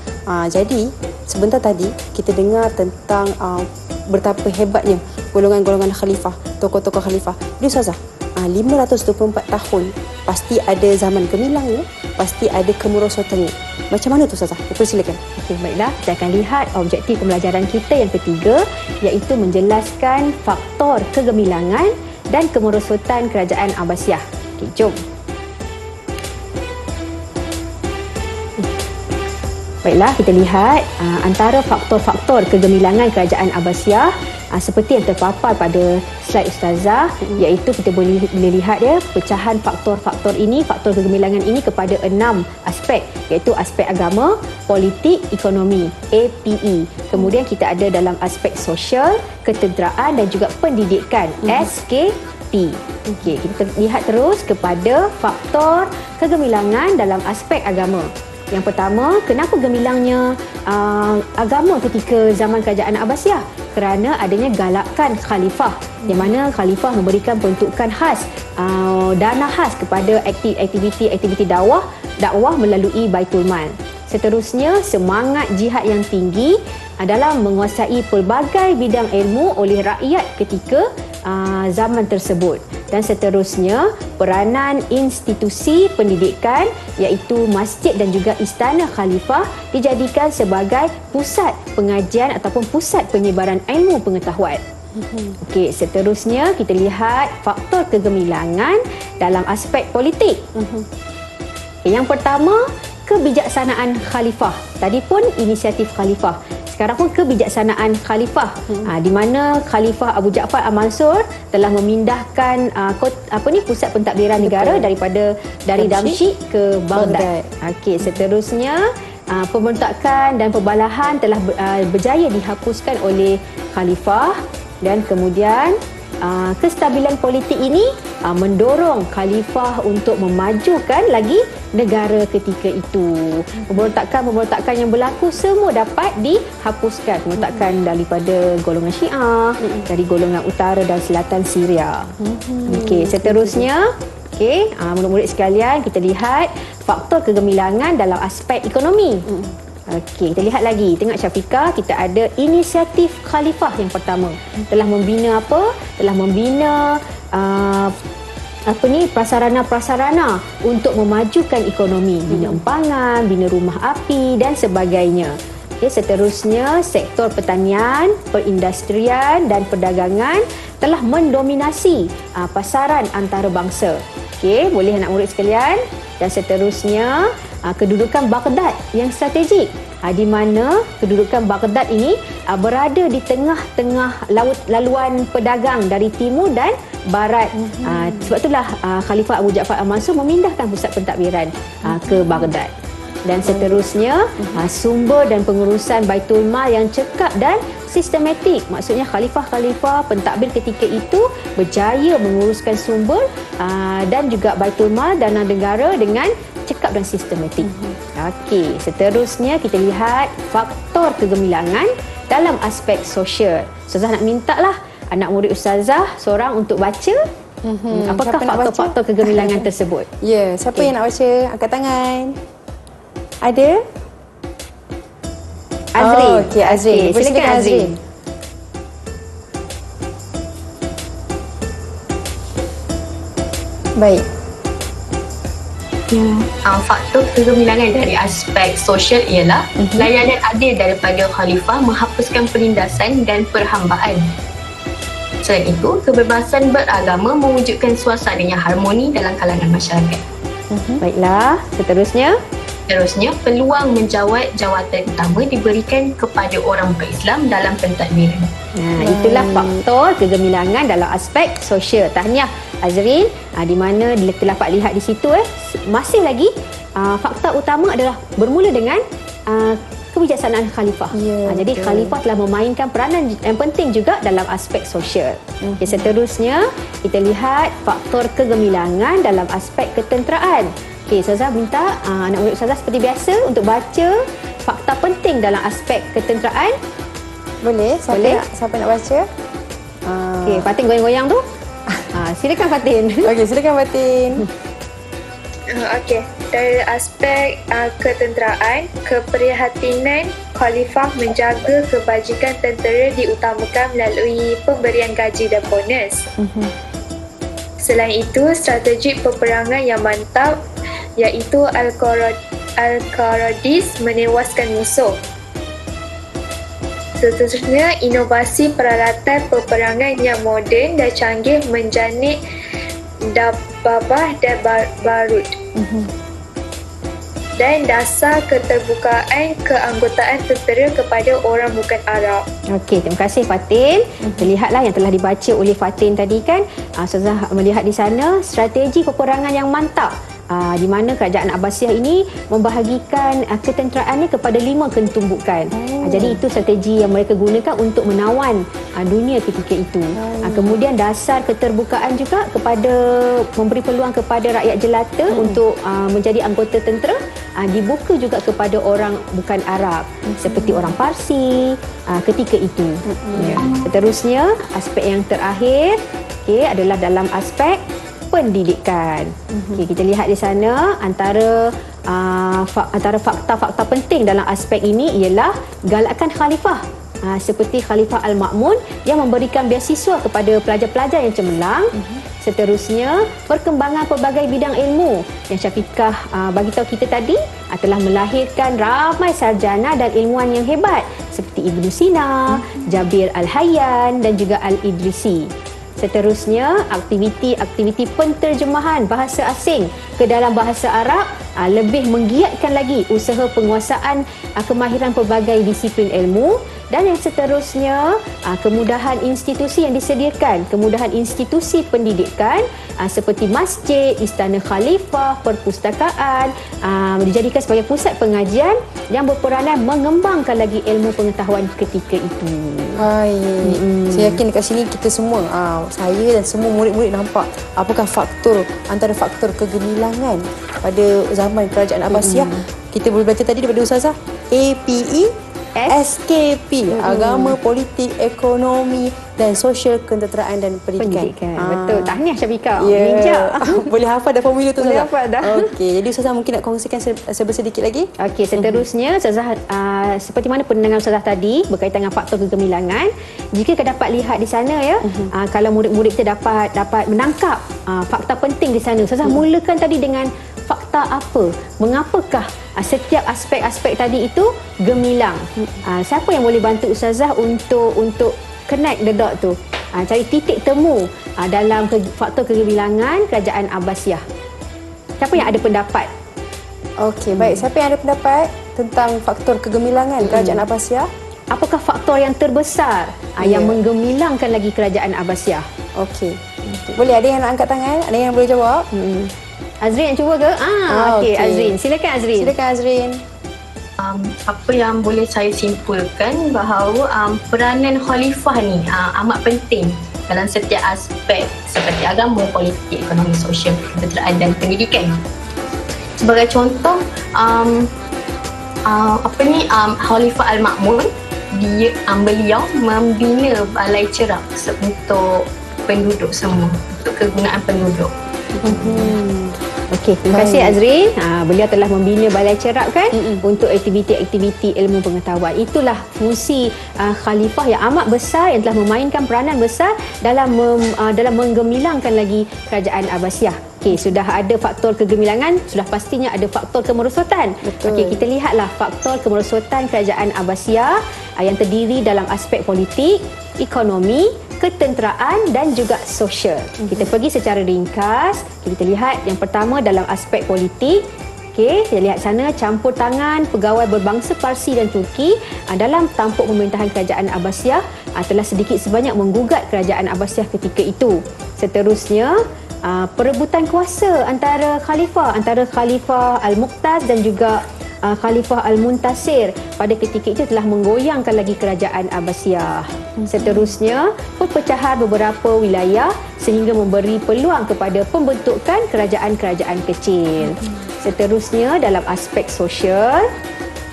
Jadi sebentar tadi kita dengar tentang betapa hebatnya golongan-golongan khalifah, tokoh-tokoh khalifah. Dia Ustazah, 524 tahun pasti ada zaman gemilangnya, pasti ada kemerosotannya. Macam mana tu Ustazah? Persilakan. Okey, baiklah. Kita akan lihat objektif pembelajaran kita yang ketiga, iaitu menjelaskan faktor kegemilangan dan kemerosotan Kerajaan Abbasiyah. Okey, jom. Baiklah, kita lihat antara faktor-faktor kegemilangan Kerajaan Abbasiyah seperti yang terpapar pada slide Ustazah, iaitu kita boleh lihat pecahan faktor-faktor ini, faktor kegemilangan ini kepada 6 aspek, iaitu aspek agama, politik, ekonomi, APE. Kemudian kita ada dalam aspek sosial, ketenteraan dan juga pendidikan, SKP. Okey, kita lihat terus kepada faktor kegemilangan dalam aspek agama. Yang pertama, kenapa gemilangnya agama ketika zaman Kerajaan Abbasiyah? Kerana adanya galakan khalifah, di mana khalifah memberikan peruntukan khas, dana khas kepada aktiviti dakwah melalui Baitul Mal. Seterusnya, semangat jihad yang tinggi dalam menguasai pelbagai bidang ilmu oleh rakyat ketika zaman tersebut. Dan seterusnya, peranan institusi pendidikan iaitu masjid dan juga istana khalifah dijadikan sebagai pusat pengajian ataupun pusat penyebaran ilmu pengetahuan. Okey, seterusnya kita lihat faktor kegemilangan dalam aspek politik. Yang pertama, kebijaksanaan khalifah. Tadi pun inisiatif khalifah. Sekarang pun kebijaksanaan khalifah, di mana Khalifah Abu Ja'far Al-Mansur telah memindahkan pusat pentadbiran negara dari Damsyik ke Baghdad. Okey, seterusnya pemberontakan dan pembalahan telah berjaya dihapuskan oleh khalifah, dan kemudian kestabilan politik ini mendorong khalifah untuk memajukan lagi negara ketika itu. Pemberontakan yang berlaku semua dapat dihapuskan. Pemberontakan daripada golongan Syiah, dari golongan utara dan selatan Syria. Okey, seterusnya, murid-murid sekalian, kita lihat faktor kegemilangan dalam aspek ekonomi. Okey, kita lihat lagi. Tengok Syafiqah, kita ada inisiatif khalifah yang pertama. Telah membina apa? Telah membina prasarana-prasarana untuk memajukan ekonomi, bina empangan, bina rumah api dan sebagainya. Okay, seterusnya, sektor pertanian, perindustrian dan perdagangan telah mendominasi pasaran antarabangsa. Okey, boleh anak murid sekalian Dan seterusnya, kedudukan Baghdad yang strategik. Di mana kedudukan Baghdad ini berada di tengah-tengah laluan pedagang dari timur dan barat. Sebab itulah Khalifah Abu Ja'far Al-Mansur memindahkan pusat pentadbiran ke Baghdad. Dan seterusnya, sumber dan pengurusan Baitul Mal yang cekap dan sistematik. Maksudnya khalifah-khalifah pentadbir ketika itu berjaya menguruskan sumber dan juga Baitul Mal, dana negara dengan cekap dan sistematik. Okey, seterusnya kita lihat faktor kegemilangan dalam aspek sosial. Ustazah nak minta lah anak murid Ustazah seorang untuk baca apakah faktor-faktor kegemilangan tersebut. Ya, siapa yang nak baca? Angkat tangan. Ada? Azrin. Okey, Azrin. Okey, silakan Azrin. Baik. Faktor kegemilangan dari aspek sosial ialah layanan adil daripada khalifah menghapuskan penindasan dan perhambaan. Selain itu, kebebasan beragama mewujudkan suasana yang harmoni dalam kalangan masyarakat. Baiklah, seterusnya. Seterusnya, peluang menjawat jawatan utama diberikan kepada orang berislam dalam pentadbiran. Itulah faktor kegemilangan dalam aspek sosial. Tahniah Azrin, di mana telah dapat lihat di situ masih lagi faktor utama adalah bermula dengan kebijaksanaan khalifah. Jadi khalifah telah memainkan peranan yang penting juga dalam aspek sosial. Seterusnya kita lihat faktor kegemilangan dalam aspek ketenteraan. Ustazah minta anak murid Ustazah seperti biasa untuk baca fakta penting dalam aspek ketenteraan. Boleh? Siapa nak baca? Fatin goyang-goyang tu. Silakan Fatin. Okey, silakan Fatin. Okey, dari aspek ketenteraan, keprihatinan khalifah menjaga kebajikan tentera diutamakan melalui pemberian gaji dan bonus. Selain itu, strategi peperangan yang mantap iaitu Al-Qaradis menewaskan musuh. Seterusnya, inovasi peralatan peperangan yang moden dan canggih menjanik dababah dan barut. Dan dasar keterbukaan keanggotaan tentera kepada orang bukan Arab. Okey, terima kasih Fatin. Terlihatlah yang telah dibaca oleh Fatin tadi kan. Ustazah melihat di sana strategi peperangan yang mantap. Di mana kerajaan Abbasiyah ini membahagikan ketenteraannya kepada 5 ketumbukan. Jadi itu strategi yang mereka gunakan untuk menawan dunia ketika itu. Kemudian dasar keterbukaan juga kepada memberi peluang kepada rakyat jelata untuk menjadi anggota tentera dibuka juga kepada orang bukan Arab seperti orang Parsi ketika itu. Seterusnya aspek yang terakhir adalah dalam aspek pendidikan. Kita lihat di sana antara fakta-fakta penting dalam aspek ini ialah galakan khalifah seperti Khalifah Al-Ma'mun yang memberikan beasiswa kepada pelajar-pelajar yang cemerlang. Seterusnya, perkembangan pelbagai bidang ilmu yang Syafiqah bagi tahu kita tadi telah melahirkan ramai sarjana dan ilmuwan yang hebat seperti Ibnu Sina, Jabir Al-Hayyan dan juga Al-Idrisi. Seterusnya, aktiviti penterjemahan bahasa asing ke dalam bahasa Arab lebih menggiatkan lagi usaha penguasaan kemahiran pelbagai disiplin ilmu. Dan yang seterusnya, kemudahan institusi yang disediakan, kemudahan institusi pendidikan seperti masjid, istana khalifah, perpustakaan dijadikan sebagai pusat pengajian yang berperanan mengembangkan lagi ilmu pengetahuan ketika itu. Saya yakin dekat sini kita semua, saya dan semua murid-murid nampak apakah antara faktor kegemilangan pada zaman kerajaan Abbasiyah. Kita boleh baca tadi daripada Ustazah, APE SKP, agama, politik, ekonomi dan sosial, ketenteraan dan pendidikan. Betul. Tahniah Syafiqah. Boleh hafal dah formula tu, Boleh Ustazah? hafal dah. Okey, jadi Ustazah mungkin nak kongsikan sedikit lagi. Okey, seterusnya Ustazah seperti mana pendengar Ustazah tadi berkaitan dengan faktor kegemilangan, jika kita dapat lihat di sana kalau murid-murid kita dapat menangkap fakta penting di sana. Ustazah mulakan tadi dengan fakta apa? Mengapakah setiap aspek-aspek tadi itu gemilang? Siapa yang boleh bantu Ustazah untuk connect the dot tu? Cari titik temu dalam faktor kegemilangan kerajaan Abbasiyah. Siapa yang ada pendapat? Okey, baik. Siapa yang ada pendapat tentang faktor kegemilangan kerajaan Abbasiyah? Apakah faktor yang terbesar yang menggemilangkan lagi kerajaan Abbasiyah? Okey. Boleh, ada yang nak angkat tangan? Ada yang boleh jawab? Azrin yang cuba ke? Okey, Azrin. Silakan Azrin. Silakan Azrin. Apa yang boleh saya simpulkan bahawa peranan khalifah ni amat penting dalam setiap aspek seperti agama, politik, ekonomi, sosial, ketenteraan dan pendidikan. Sebagai contoh, Khalifah Al-Ma'mun, beliau membina balai cerak untuk penduduk semua, untuk kegunaan penduduk. Okey, terima kasih Azrin. Beliau telah membina balai cerak kan untuk aktiviti-aktiviti ilmu pengetahuan. Itulah fungsi khalifah yang amat besar yang telah memainkan peranan besar dalam menggemilangkan lagi kerajaan Abbasiyah. Okey, sudah ada faktor kegemilangan, sudah pastinya ada faktor kemerosotan. Okey, kita lihatlah faktor kemerosotan kerajaan Abbasiyah yang terdiri dalam aspek politik, ekonomi, ketenteraan dan juga sosial. Kita pergi secara ringkas. Kita lihat yang pertama dalam aspek politik. Okey, kita lihat sana campur tangan pegawai berbangsa Parsi dan Turki dalam tampuk pemerintahan kerajaan Abbasiyah telah sedikit sebanyak menggugat kerajaan Abbasiyah ketika itu. Seterusnya, perebutan kuasa antara Khalifah Al-Muqtaz dan juga Khalifah Al-Muntasir pada ketika itu telah menggoyangkan lagi kerajaan Abbasiyah. Seterusnya, perpecahan beberapa wilayah sehingga memberi peluang kepada pembentukan kerajaan-kerajaan kecil. Seterusnya, dalam aspek sosial,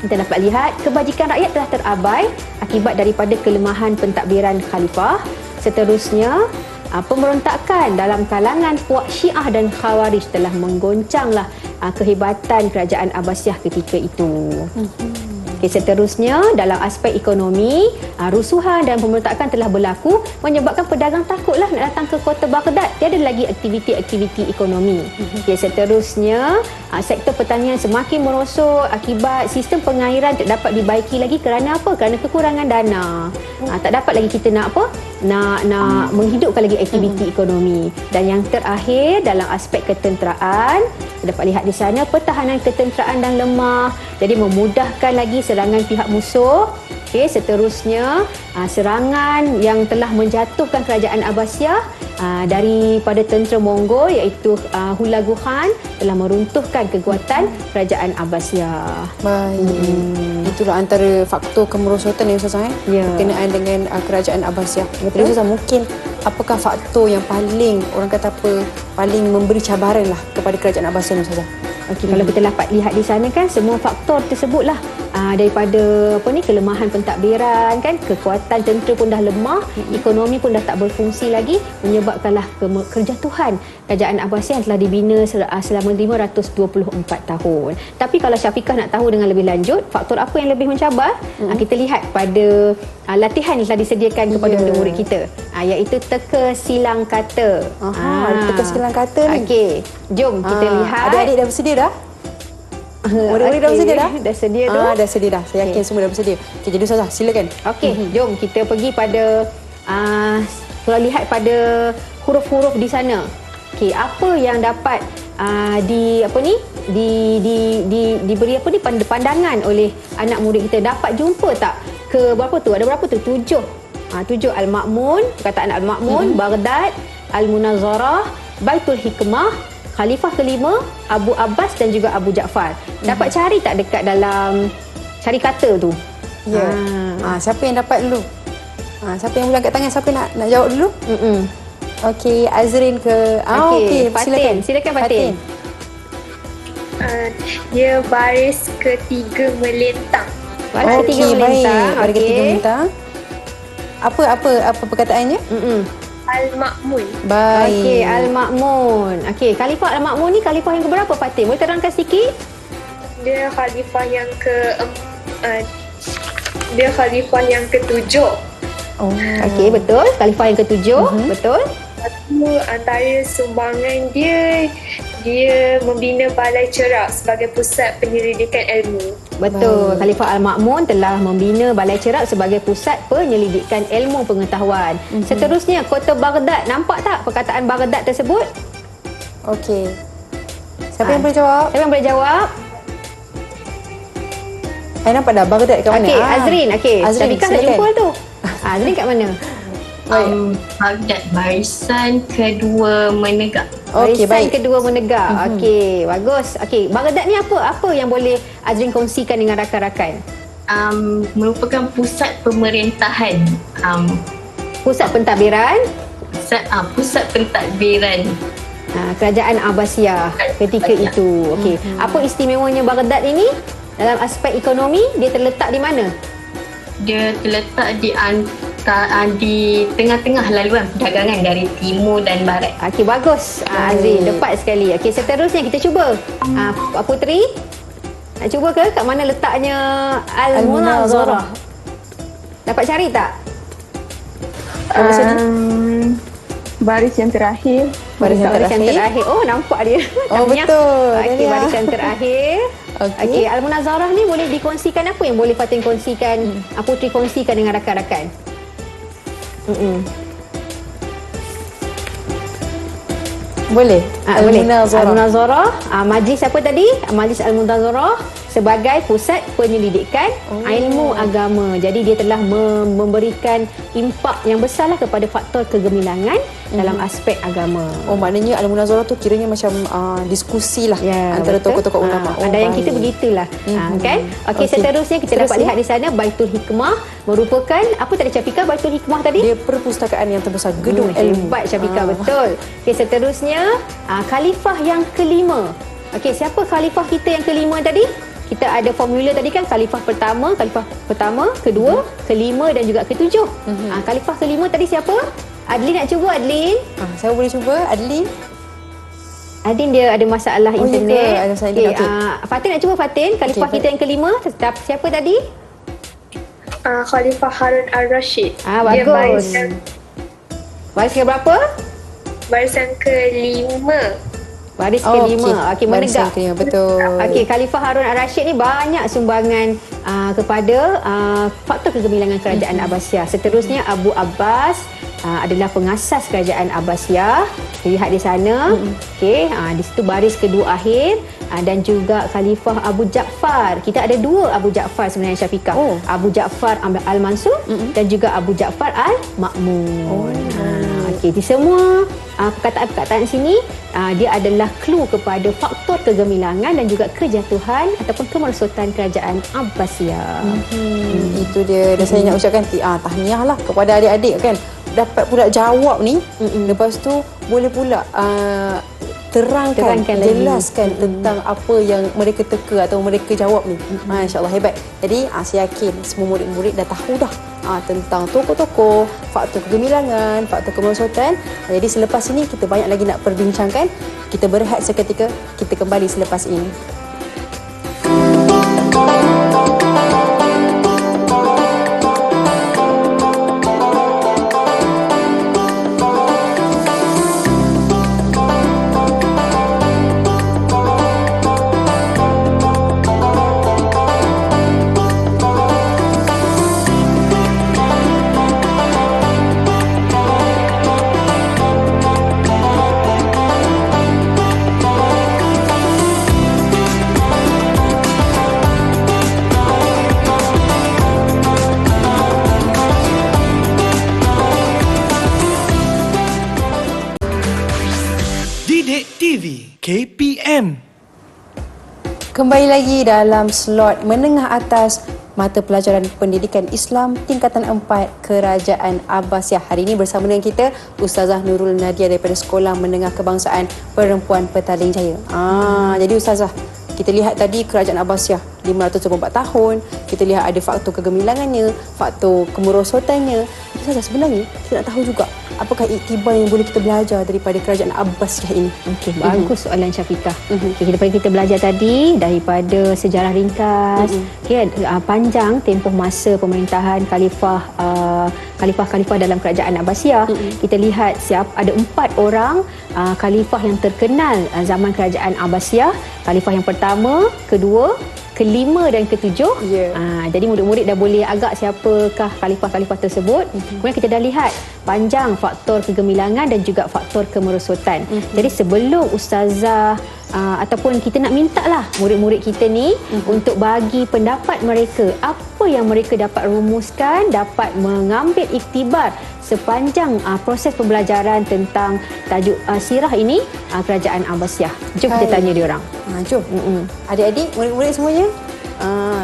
kita dapat lihat kebajikan rakyat telah terabai akibat daripada kelemahan pentadbiran khalifah. Seterusnya, pemberontakan dalam kalangan puak Syiah dan Khawarij telah menggoncanglah kehebatan kerajaan Abbasiyah ketika itu. Okay, seterusnya dalam aspek ekonomi, rusuhan dan pemberontakan telah berlaku menyebabkan pedagang takutlah nak datang ke kota Baghdad. Tiada lagi aktiviti-aktiviti ekonomi. Okay, seterusnya sektor pertanian semakin merosot akibat sistem pengairan tak dapat dibaiki lagi kerana apa? Kerana kekurangan dana. Tak dapat lagi kita nak apa? Nak menghidupkan lagi aktiviti ekonomi. Dan yang terakhir dalam aspek ketenteraan, kita dapat lihat di sana pertahanan ketenteraan dan lemah, jadi memudahkan lagi serangan pihak musuh. Okey, seterusnya serangan yang telah menjatuhkan kerajaan Abbasiyah daripada tentera Mongol iaitu Hulagu Khan telah meruntuhkan kekuatan kerajaan Abbasiyah. Baik. Itulah antara faktor kemerosotan yang Ustazah berkenaan dengan kerajaan Abbasiyah. Jadi Ustazah, mungkin apakah faktor yang paling orang kata apa paling memberi cabaran lah kepada kerajaan Abbasiyah ni Ustazah? Okey, kalau kita dapat lihat di sana kan semua faktor tersebutlah daripada kelemahan pentadbiran kan, kekuatan tentera pun dah lemah, ekonomi pun dah tak berfungsi lagi, menyebabkanlah kejatuhan kerajaan Abbasiyah yang telah dibina selama 524 tahun. Tapi kalau Syafiqah nak tahu dengan lebih lanjut faktor apa yang lebih mencabar, kita lihat pada latihan yang telah disediakan kepada murid-murid kita, iaitu teka silang kata. Teka silang kata ni. Okey, jom kita lihat. Adik-adik dah bersedia dah? Murid-murid dah bersedia dah? Dah sedia tu? Dah sedia dah. Saya yakin semua dah bersedia. Okey, jadi Ustazah, silakan. Okey, jom kita pergi pada kalau lihat pada huruf-huruf di sana. Okey, apa yang dapat diberi pandangan oleh anak murid kita, dapat jumpa tak ke berapa tu? Ada berapa tu? 7. 7 Al-Ma'mun, perkataan Al-Ma'mun, Baghdad, Al-Munazarah, Baitul Hikmah, Khalifah kelima, Abu Abbas dan juga Abu Ja'far. Dapat cari tak dekat dalam cari kata tu? Ya. Siapa yang dapat dulu? Siapa yang boleh angkat tangan? Siapa nak jawab dulu? Okey, Azrin ke? Okey, silakan Fatin. Dia baris ketiga melintang. Baris ketiga melintang. Baris ketiga melintang. Apa perkataannya? Al-Ma'mun. Baik. Okey, Al-Ma'mun. Okey, Khalifah Al-Ma'mun ni khalifah yang keberapa Fatin? Boleh terangkan sikit? Dia khalifah yang ketujuh. Okey, betul. Khalifah yang ketujuh, betul. Satu antara sumbangan dia membina balai cerak sebagai pusat penyelidikan ilmu. Betul. Khalifah Al-Ma'mun telah membina balai cerak sebagai pusat penyelidikan ilmu pengetahuan. Seterusnya, kota Baghdad. Nampak tak perkataan Baghdad tersebut? Okey. Siapa yang boleh jawab? Siapa yang boleh jawab? Saya nampak dah Baghdad kat mana? Okey, Azrin. Okey, Azrin, Syafiqah nak silakan. jumpa tu. Azrin kat mana? Baghdad barisan kedua menegak. Okey, Barisan baik. kedua menegak. Okey, bagus. Okey, Baghdad ni apa? Apa yang boleh Azrin kongsikan dengan rakan-rakan? Merupakan pusat pemerintahan, Pusat pentadbiran pusat pentadbiran Kerajaan Abbasiyah ketika itu. Okey, apa istimewanya Baghdad ini? Dalam aspek ekonomi, dia terletak di mana? dia terletak di tengah-tengah laluan perdagangan dari timur dan barat. Okey, bagus. Azrin, tepat sekali. Okey, seterusnya kita cuba. Putri, nak cuba ke kat mana letaknya Al-Munazarah? Dapat cari tak? Baris yang terakhir. Baris yang Baris yang terakhir. Oh, nampak dia. Oh, Tahniah. betul. Okey, Tahniah. baris yang terakhir. Okey. Okey, Al-Munazarah ni boleh dikongsikan apa yang boleh Fatin kongsikan, Putri kongsikan dengan rakan-rakan? Boleh. Boleh. Al-Munazarah. Al-Munazarah, majlis apa tadi? Majlis Al-Munazarah sebagai pusat penyelidikan ilmu agama. Jadi dia telah memberikan impak yang besarlah kepada faktor kegemilangan dalam aspek agama. Oh, maknanya Al-Munazarah tu kiranya macam diskusi lah antara betul. tokoh-tokoh ulama. Ada yang kita baik. begitulah. Kan? Okey, seterusnya kita dapat lihat di sana Baitul Hikmah merupakan apa tadi Syafiqah? Baitul Hikmah tadi? Dia perpustakaan yang terbesar, gedung ilmu. Hebat Syafiqah, betul. Okey, seterusnya khalifah yang kelima. Okey, siapa khalifah kita yang kelima tadi? Kita ada formula tadi kan, khalifah pertama, kedua, kelima dan juga ketujuh. Khalifah kelima tadi siapa? Adlin nak cuba, Adlin? Saya boleh cuba, Adli. Adin dia ada masalah Oh, ya ke? internet. Ada masalah internet, okey. Fatin nak cuba Fatin, khalifah Okey, kita yang kelima. Siapa tadi? Khalifah Harun al-Rashid. Dia Bagus. Baris ke berapa? barisan kelima. Baris kelima. Okey, Barisan menegak. kelima, betul. Okey, Khalifah Harun al-Rashid ni banyak sumbangan kepada faktor kegemilangan kerajaan Abbasiyah. Seterusnya Abu Abbas adalah pengasas kerajaan Abbasiyah. Lihat di sana. Okey, di situ baris kedua akhir dan juga Khalifah Abu Ja'far. Kita ada dua Abu Ja'far sebenarnya Syafiqah. Abu Ja'far Al-Mansur dan juga Abu Ja'far Al-Ma'mun. Okey, di semua perkataan-perkataan sini dia adalah clue kepada faktor kegemilangan dan juga kejatuhan ataupun kemerosotan kerajaan Abbasiyah. Itu dia. Dan saya nak ucapkan tahniah lah kepada adik-adik kan. Dapat pula jawab ni. Lepas tu boleh pula terangkan lagi. jelaskan tentang apa yang mereka teka atau mereka jawab ni. Masya-Allah, hebat. Jadi saya yakin semua murid-murid dah tahu dah tentang tokoh-tokoh, faktor kegemilangan, faktor kemerosotan. Jadi selepas ini kita banyak lagi nak perbincangkan. Kita berehat seketika, kita kembali selepas ini. Didik TV KPM. Kembali lagi dalam slot menengah atas mata pelajaran pendidikan Islam tingkatan 4 Kerajaan Abbasiyah. Hari ini bersama dengan kita Ustazah Nurul Nadia daripada Sekolah Menengah Kebangsaan Perempuan Petaling Jaya. Jadi Ustazah, kita lihat tadi Kerajaan Abbasiyah 524 tahun. Kita lihat ada faktor kegemilangannya, faktor kemerosotannya. Ustazah, sebenarnya kita nak tahu juga apakah iktibar yang boleh kita belajar daripada Kerajaan Abbasiyah ini? Okey, bagus soalan Syafiqah. Okey, daripada kita belajar tadi daripada sejarah ringkas, panjang tempoh masa pemerintahan khalifah dalam kerajaan Abbasiyah. Kita lihat ada 4 orang khalifah yang terkenal zaman kerajaan Abbasiyah. Khalifah yang pertama, kedua kelima dan ketujuh. Ya. Jadi murid-murid dah boleh agak siapakah khalifah-khalifah tersebut. Kemudian kita dah lihat panjang faktor kegemilangan dan juga faktor kemerosotan. Jadi sebelum ustazah ataupun kita nak minta lah murid-murid kita ni untuk bagi pendapat mereka, apa yang mereka dapat rumuskan, dapat mengambil iktibar sepanjang proses pembelajaran tentang tajuk sirah ini, Kerajaan Abbasiyah. Jom kita tanya dia orang. Jom. Adik-adik, murid-murid semuanya,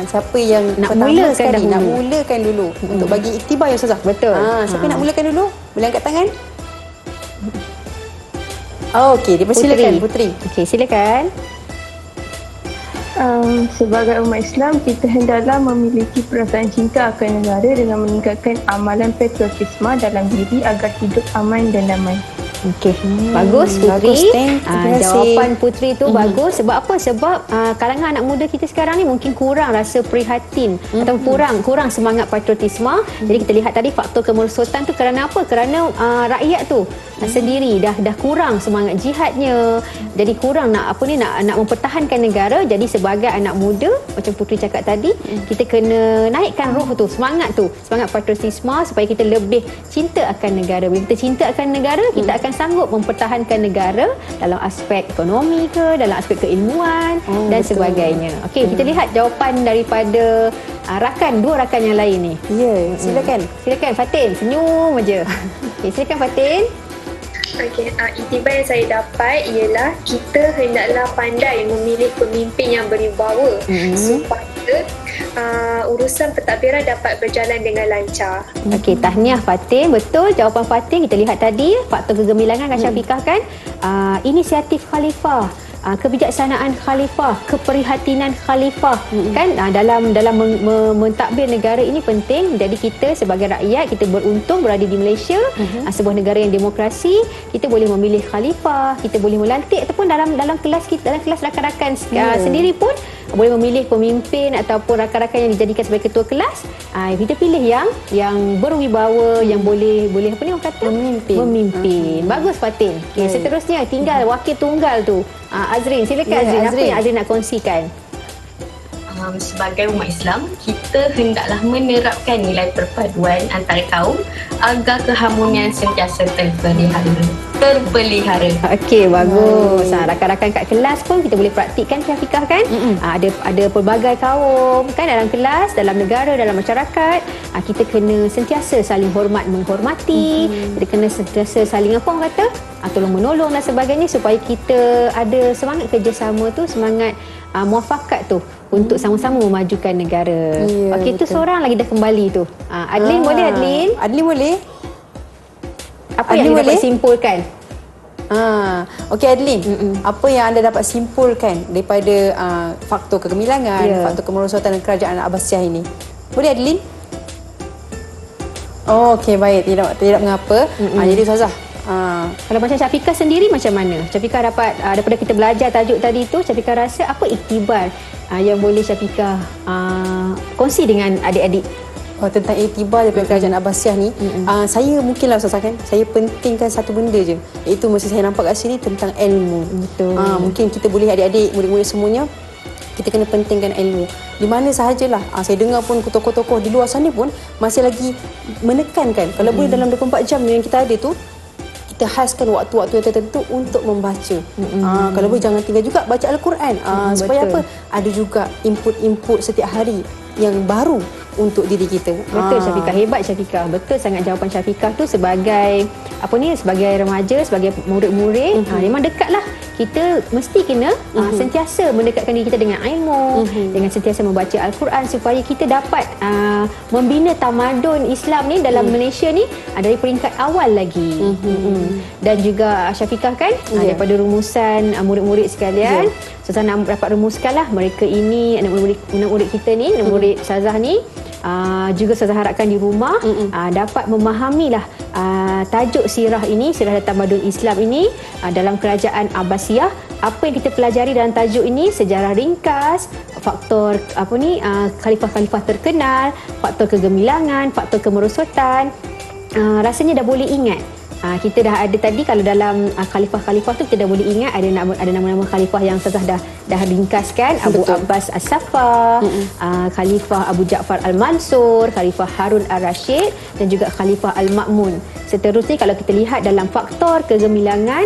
siapa yang Nak pertama mulakan sekali dahulu. nak mulakan dulu untuk bagi iktibar ya Ustazah? Betul. Siapa nak mulakan dulu? Boleh angkat tangan? Okey, dipersilakan Putri. Okey, silakan. Sebagai umat Islam, kita hendaklah memiliki perasaan cinta akan negara dengan meningkatkan amalan patriotisme dalam diri agar hidup aman dan damai. Okey, bagus Putri. Bagus, terima kasih. Jawapan Putri tu bagus. Sebab apa? Sebab kalangan anak muda kita sekarang ni mungkin kurang rasa prihatin atau kurang semangat patriotisme. Jadi kita lihat tadi faktor kemerosotan tu kerana apa? Kerana rakyat tu sendiri dah kurang semangat jihadnya. Jadi kurang nak mempertahankan negara. Jadi sebagai anak muda, macam Putri cakap tadi, kita kena naikkan roh tu, semangat patriotisme supaya kita lebih cinta akan negara. Bila kita cinta akan negara, kita akan sanggup mempertahankan negara dalam aspek ekonomi ke, dalam aspek keilmuan dan sebagainya. Okey, kita lihat jawapan daripada dua rakan yang lain ni. Ya, silakan. Silakan Fatin, senyum aja. Okey, silakan Fatin. Okey, iktibar yang saya dapat ialah kita hendaklah pandai memilih pemimpin yang berwibawa supaya urusan pentadbiran dapat berjalan dengan lancar. Okey, tahniah Fatin. Betul jawapan Fatin. Kita lihat tadi faktor kegemilangan Kak Syafiqah kan. Inisiatif khalifah, kebijaksanaan khalifah, keprihatinan khalifah kan dalam mentadbir negara ini penting. Jadi kita sebagai rakyat, kita beruntung berada di Malaysia, sebuah negara yang demokrasi. Kita boleh memilih khalifah, kita boleh melantik ataupun dalam kelas kita, dalam kelas rakan-rakan sendiri pun boleh memilih pemimpin ataupun rakan-rakan yang dijadikan sebagai ketua kelas. Kita pilih yang berwibawa, yang boleh apa ni orang kata, memimpin. Bagus Fatin. Okey, seterusnya tinggal wakil tunggal tu. Azrin, silakan Azrin. Apa yang Azrin nak kongsikan? Sebagai umat Islam, kita hendaklah menerapkan nilai perpaduan antara kaum agar keharmonian sentiasa terpelihara. Okey, bagus. Rakan-rakan kat kelas pun kita boleh praktikkan Syafiqah kan? Ada pelbagai kaum kan dalam kelas, dalam negara, dalam masyarakat. Kita kena sentiasa saling hormat menghormati. Kita kena sentiasa saling apa orang kata? Tolong menolong dan sebagainya supaya kita ada semangat kerjasama tu, semangat muafakat tu untuk sama-sama memajukan negara. Ya, Okey, tu betul. seorang lagi dah kembali tu. Adlin boleh Adlin? Adlin boleh? Apa Adlin yang anda dapat boleh? simpulkan? Okey Adlin, apa yang anda dapat simpulkan daripada faktor kegemilangan, faktor kemerosotan dan kerajaan Abbasiyah ini? Boleh Adlin? Okey, baik, tidak mengapa. Jadi Ustazah, Kalau macam Syafiqah sendiri macam mana? Syafiqah dapat daripada kita belajar tajuk tadi tu, Syafiqah rasa apa iktibar yang boleh Syafiqah kongsi dengan adik-adik? tentang iktibar daripada kerajaan Abbasiyah ni, saya mungkinlah Ustazah kan, saya pentingkan satu benda je, iaitu mesti saya nampak kat sini tentang ilmu. Betul. Mungkin kita boleh adik-adik, murid-murid semuanya, kita kena pentingkan ilmu. Di mana sahajalah, saya dengar pun tokoh-tokoh di luar sana pun masih lagi menekankan kalau boleh dalam 24 jam yang kita ada tu, kita khaskan waktu-waktu yang tertentu untuk membaca. Kalau boleh jangan tinggal juga baca Al-Quran. Supaya betul. apa? Ada juga input-input setiap hari yang baru untuk diri kita. Betul Syafiqah, hebat Syafiqah. Betul sangat jawapan Syafiqah tu sebagai sebagai remaja, sebagai murid-murid, memang dekatlah. Kita mesti kena sentiasa mendekatkan diri kita dengan ilmu, dengan sentiasa membaca Al-Quran supaya kita dapat membina tamadun Islam ni dalam Malaysia ni dari peringkat awal lagi. Dan juga Syafiqah kan daripada rumusan murid-murid sekalian, Ustazah nak dapat rumuskanlah mereka ini, anak murid kita ni, anak murid Ustazah ni, juga Ustazah harapkan di rumah dapat memahamilah tajuk sirah ini, sirah dan tamadun Islam ini dalam kerajaan Abbasiyah. Apa yang kita pelajari dalam tajuk ini, sejarah ringkas, faktor khalifah-khalifah terkenal, faktor kegemilangan, faktor kemerosotan, rasanya dah boleh ingat Kita dah ada tadi, kalau dalam khalifah-khalifah tu kita dah boleh ingat ada nama-nama khalifah yang Ustazah dah ringkaskan. Abu Abbas As-Saffah, Khalifah Abu Ja'far Al-Mansur, Khalifah Harun Ar-Rasyid dan juga Khalifah Al-Ma'mun. Seterusnya kalau kita lihat dalam faktor kegemilangan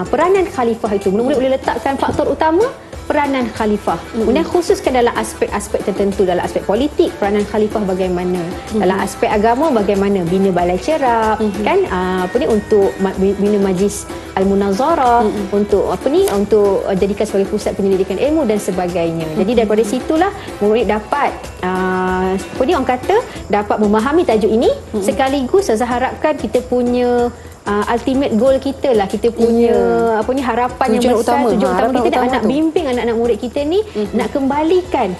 peranan khalifah itu, murid-murid boleh letakkan faktor utama peranan khalifah. Kemudian khususkan dalam aspek-aspek tertentu, dalam aspek politik peranan khalifah bagaimana, dalam aspek agama bagaimana, bina balai cerap kan, untuk bina majlis al-munazarah, untuk untuk jadikan sebagai pusat penyelidikan ilmu dan sebagainya. Jadi daripada situlah murid dapat orang kata dapat memahami tajuk ini, sekaligus saya harapkan kita punya ultimate goal kita lah, kita punya harapan yang besar, tujuan utama kita nak bimbing anak-anak murid kita ni nak kembalikan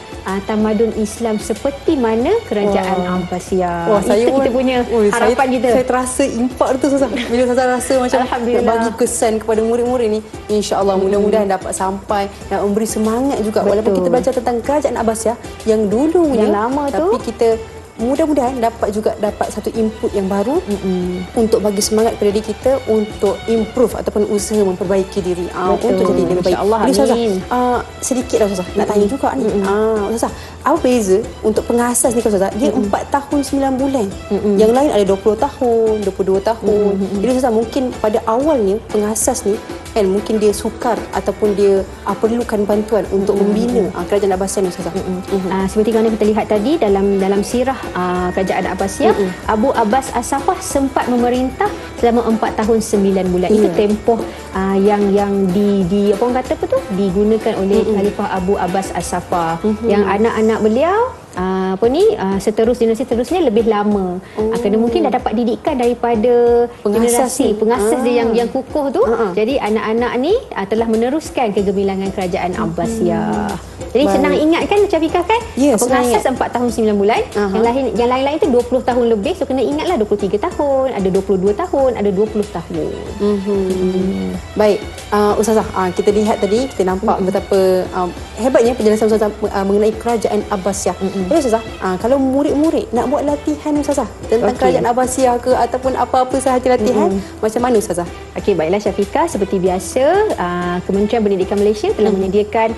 tamadun Islam seperti mana kerajaan Abbasiyah. Itu kita punya harapan kita. Saya terasa impak tu Ustazah. Bila Ustazah rasa macam nak bagi kesan kepada murid-murid ni, insya-Allah mudah-mudahan dapat sampai dan memberi semangat juga. Walaupun kita belajar tentang kerajaan Abbasiyah yang dulu yang lama tu, tapi kita mudah-mudahan dapat satu input yang baru untuk bagi semangat kepada diri kita untuk improve ataupun usaha memperbaiki diri untuk jadi lebih baik. InsyaAllah, amin. Sedikit lah Ustazah nak tanya juga ni. Ustazah, apa beza untuk pengasas ni Ustazah? Dia 4 tahun 9 bulan. Yang lain ada 20 tahun, 22 tahun. Jadi Ustazah, mungkin pada awalnya pengasas ni kan mungkin dia sukar ataupun dia perlukan bantuan untuk membina kerajaan Abbasiyah ni Ustazah. Seperti mana kita lihat tadi dalam sirah kerajaan Abbasiyah, Abu Abbas As-Saffah sempat memerintah selama 4 tahun 9 bulan. Itu tempoh yang digunakan oleh Khalifah Abu Abbas As-Saffah. Yang anak-anak beliau seterusnya lebih lama. Kerana mungkin dah dapat didikan daripada generasi pengasas dia yang kukuh tu. Jadi anak-anak ni telah meneruskan kegemilangan kerajaan Abbasiyah. Jadi senang ingat kan Syafiqah kan? Pengasas 4 tahun 9 bulan. Yang lain-lain tu 20 tahun lebih. So kena ingatlah 23 tahun, ada 22 tahun, ada 20 tahun. Baik, Ustazah, kita lihat tadi, kita nampak betapa hebatnya penjelasan Ustazah mengenai kerajaan Abbasiyah. Jadi Ustazah, kalau murid-murid nak buat latihan Ustazah tentang kerajaan Abbasiyah ke ataupun apa-apa sahaja latihan, macam mana Ustazah? Okey, baiklah Syafiqah, seperti biasa Kementerian Pendidikan Malaysia telah menyediakan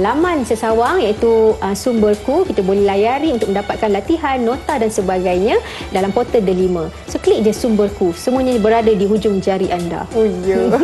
laman sesawang iaitu sumberku. Kita boleh layari untuk mendapatkan latihan, nota dan sebagainya dalam portal Delima. So klik je sumberku, semuanya berada di hujung jari anda. Oh ya.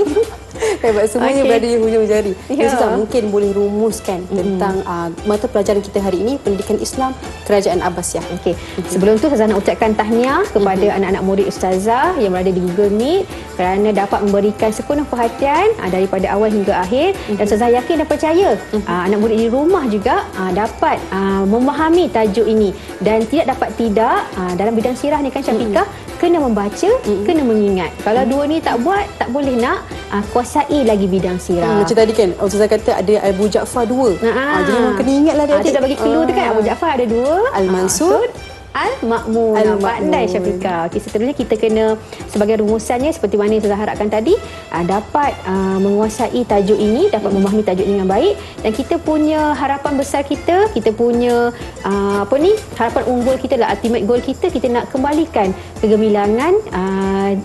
Hebat, semuanya berada di hujung jari. Ustazah, mungkin boleh rumuskan tentang mata pelajaran kita hari ini, pendidikan Islam kerajaan Abbasiyah. Okey. Sebelum tu Ustazah nak ucapkan tahniah kepada anak-anak murid Ustazah yang berada di Google Meet kerana dapat memberikan sepenuh perhatian daripada awal hingga akhir. Dan Ustazah yakin dan percaya anak murid di rumah juga dapat memahami tajuk ini. Dan tidak dalam bidang sirah ni kan Syafiqah, kena membaca, kena mengingat. Kalau dua ni tak buat, tak boleh nak kuasai lagi bidang sirah. Macam tadi kan Ustazah kata ada Abu Ja'far 2. Jadi memang kena ingatlah dia. Kita bagi clue tu kan, Abu Ja'far ada 2, Al-Mansur, Al-Ma'mun. Pandai Syafiqah. Okey, seterusnya kita kena sebagai rumusannya seperti mana yang Ustazah harapkan tadi, dapat menguasai tajuk ini, dapat memahami tajuk ini dengan baik. Dan kita punya harapan besar kita punya harapan unggul kita lah, ultimate goal kita nak kembalikan kegemilangan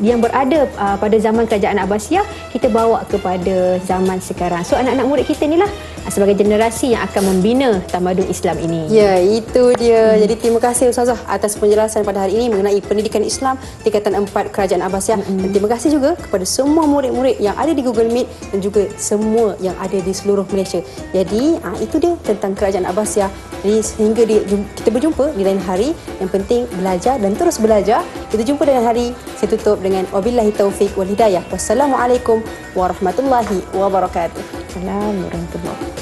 yang berada pada zaman kerajaan Abbasiyah, kita bawa kepada zaman sekarang. So anak-anak murid kita ni lah sebagai generasi yang akan membina tamadun Islam ini. Ya, itu dia. Jadi terima kasih Ustazah atas penjelasan pada hari ini mengenai pendidikan Islam tingkatan 4 kerajaan Abbasiyah. Dan terima kasih juga kepada semua murid-murid yang ada di Google Meet dan juga semua yang ada di seluruh Malaysia. Jadi itu dia tentang kerajaan Abbasiyah. Jadi sehingga kita berjumpa di lain hari. Yang penting belajar dan terus belajar. Kita jumpa di lain hari. Saya tutup dengan wabillahi taufiq wal hidayah. Wassalamualaikum warahmatullahi wabarakatuh. Assalamualaikum warahmatullahi wabarakatuh.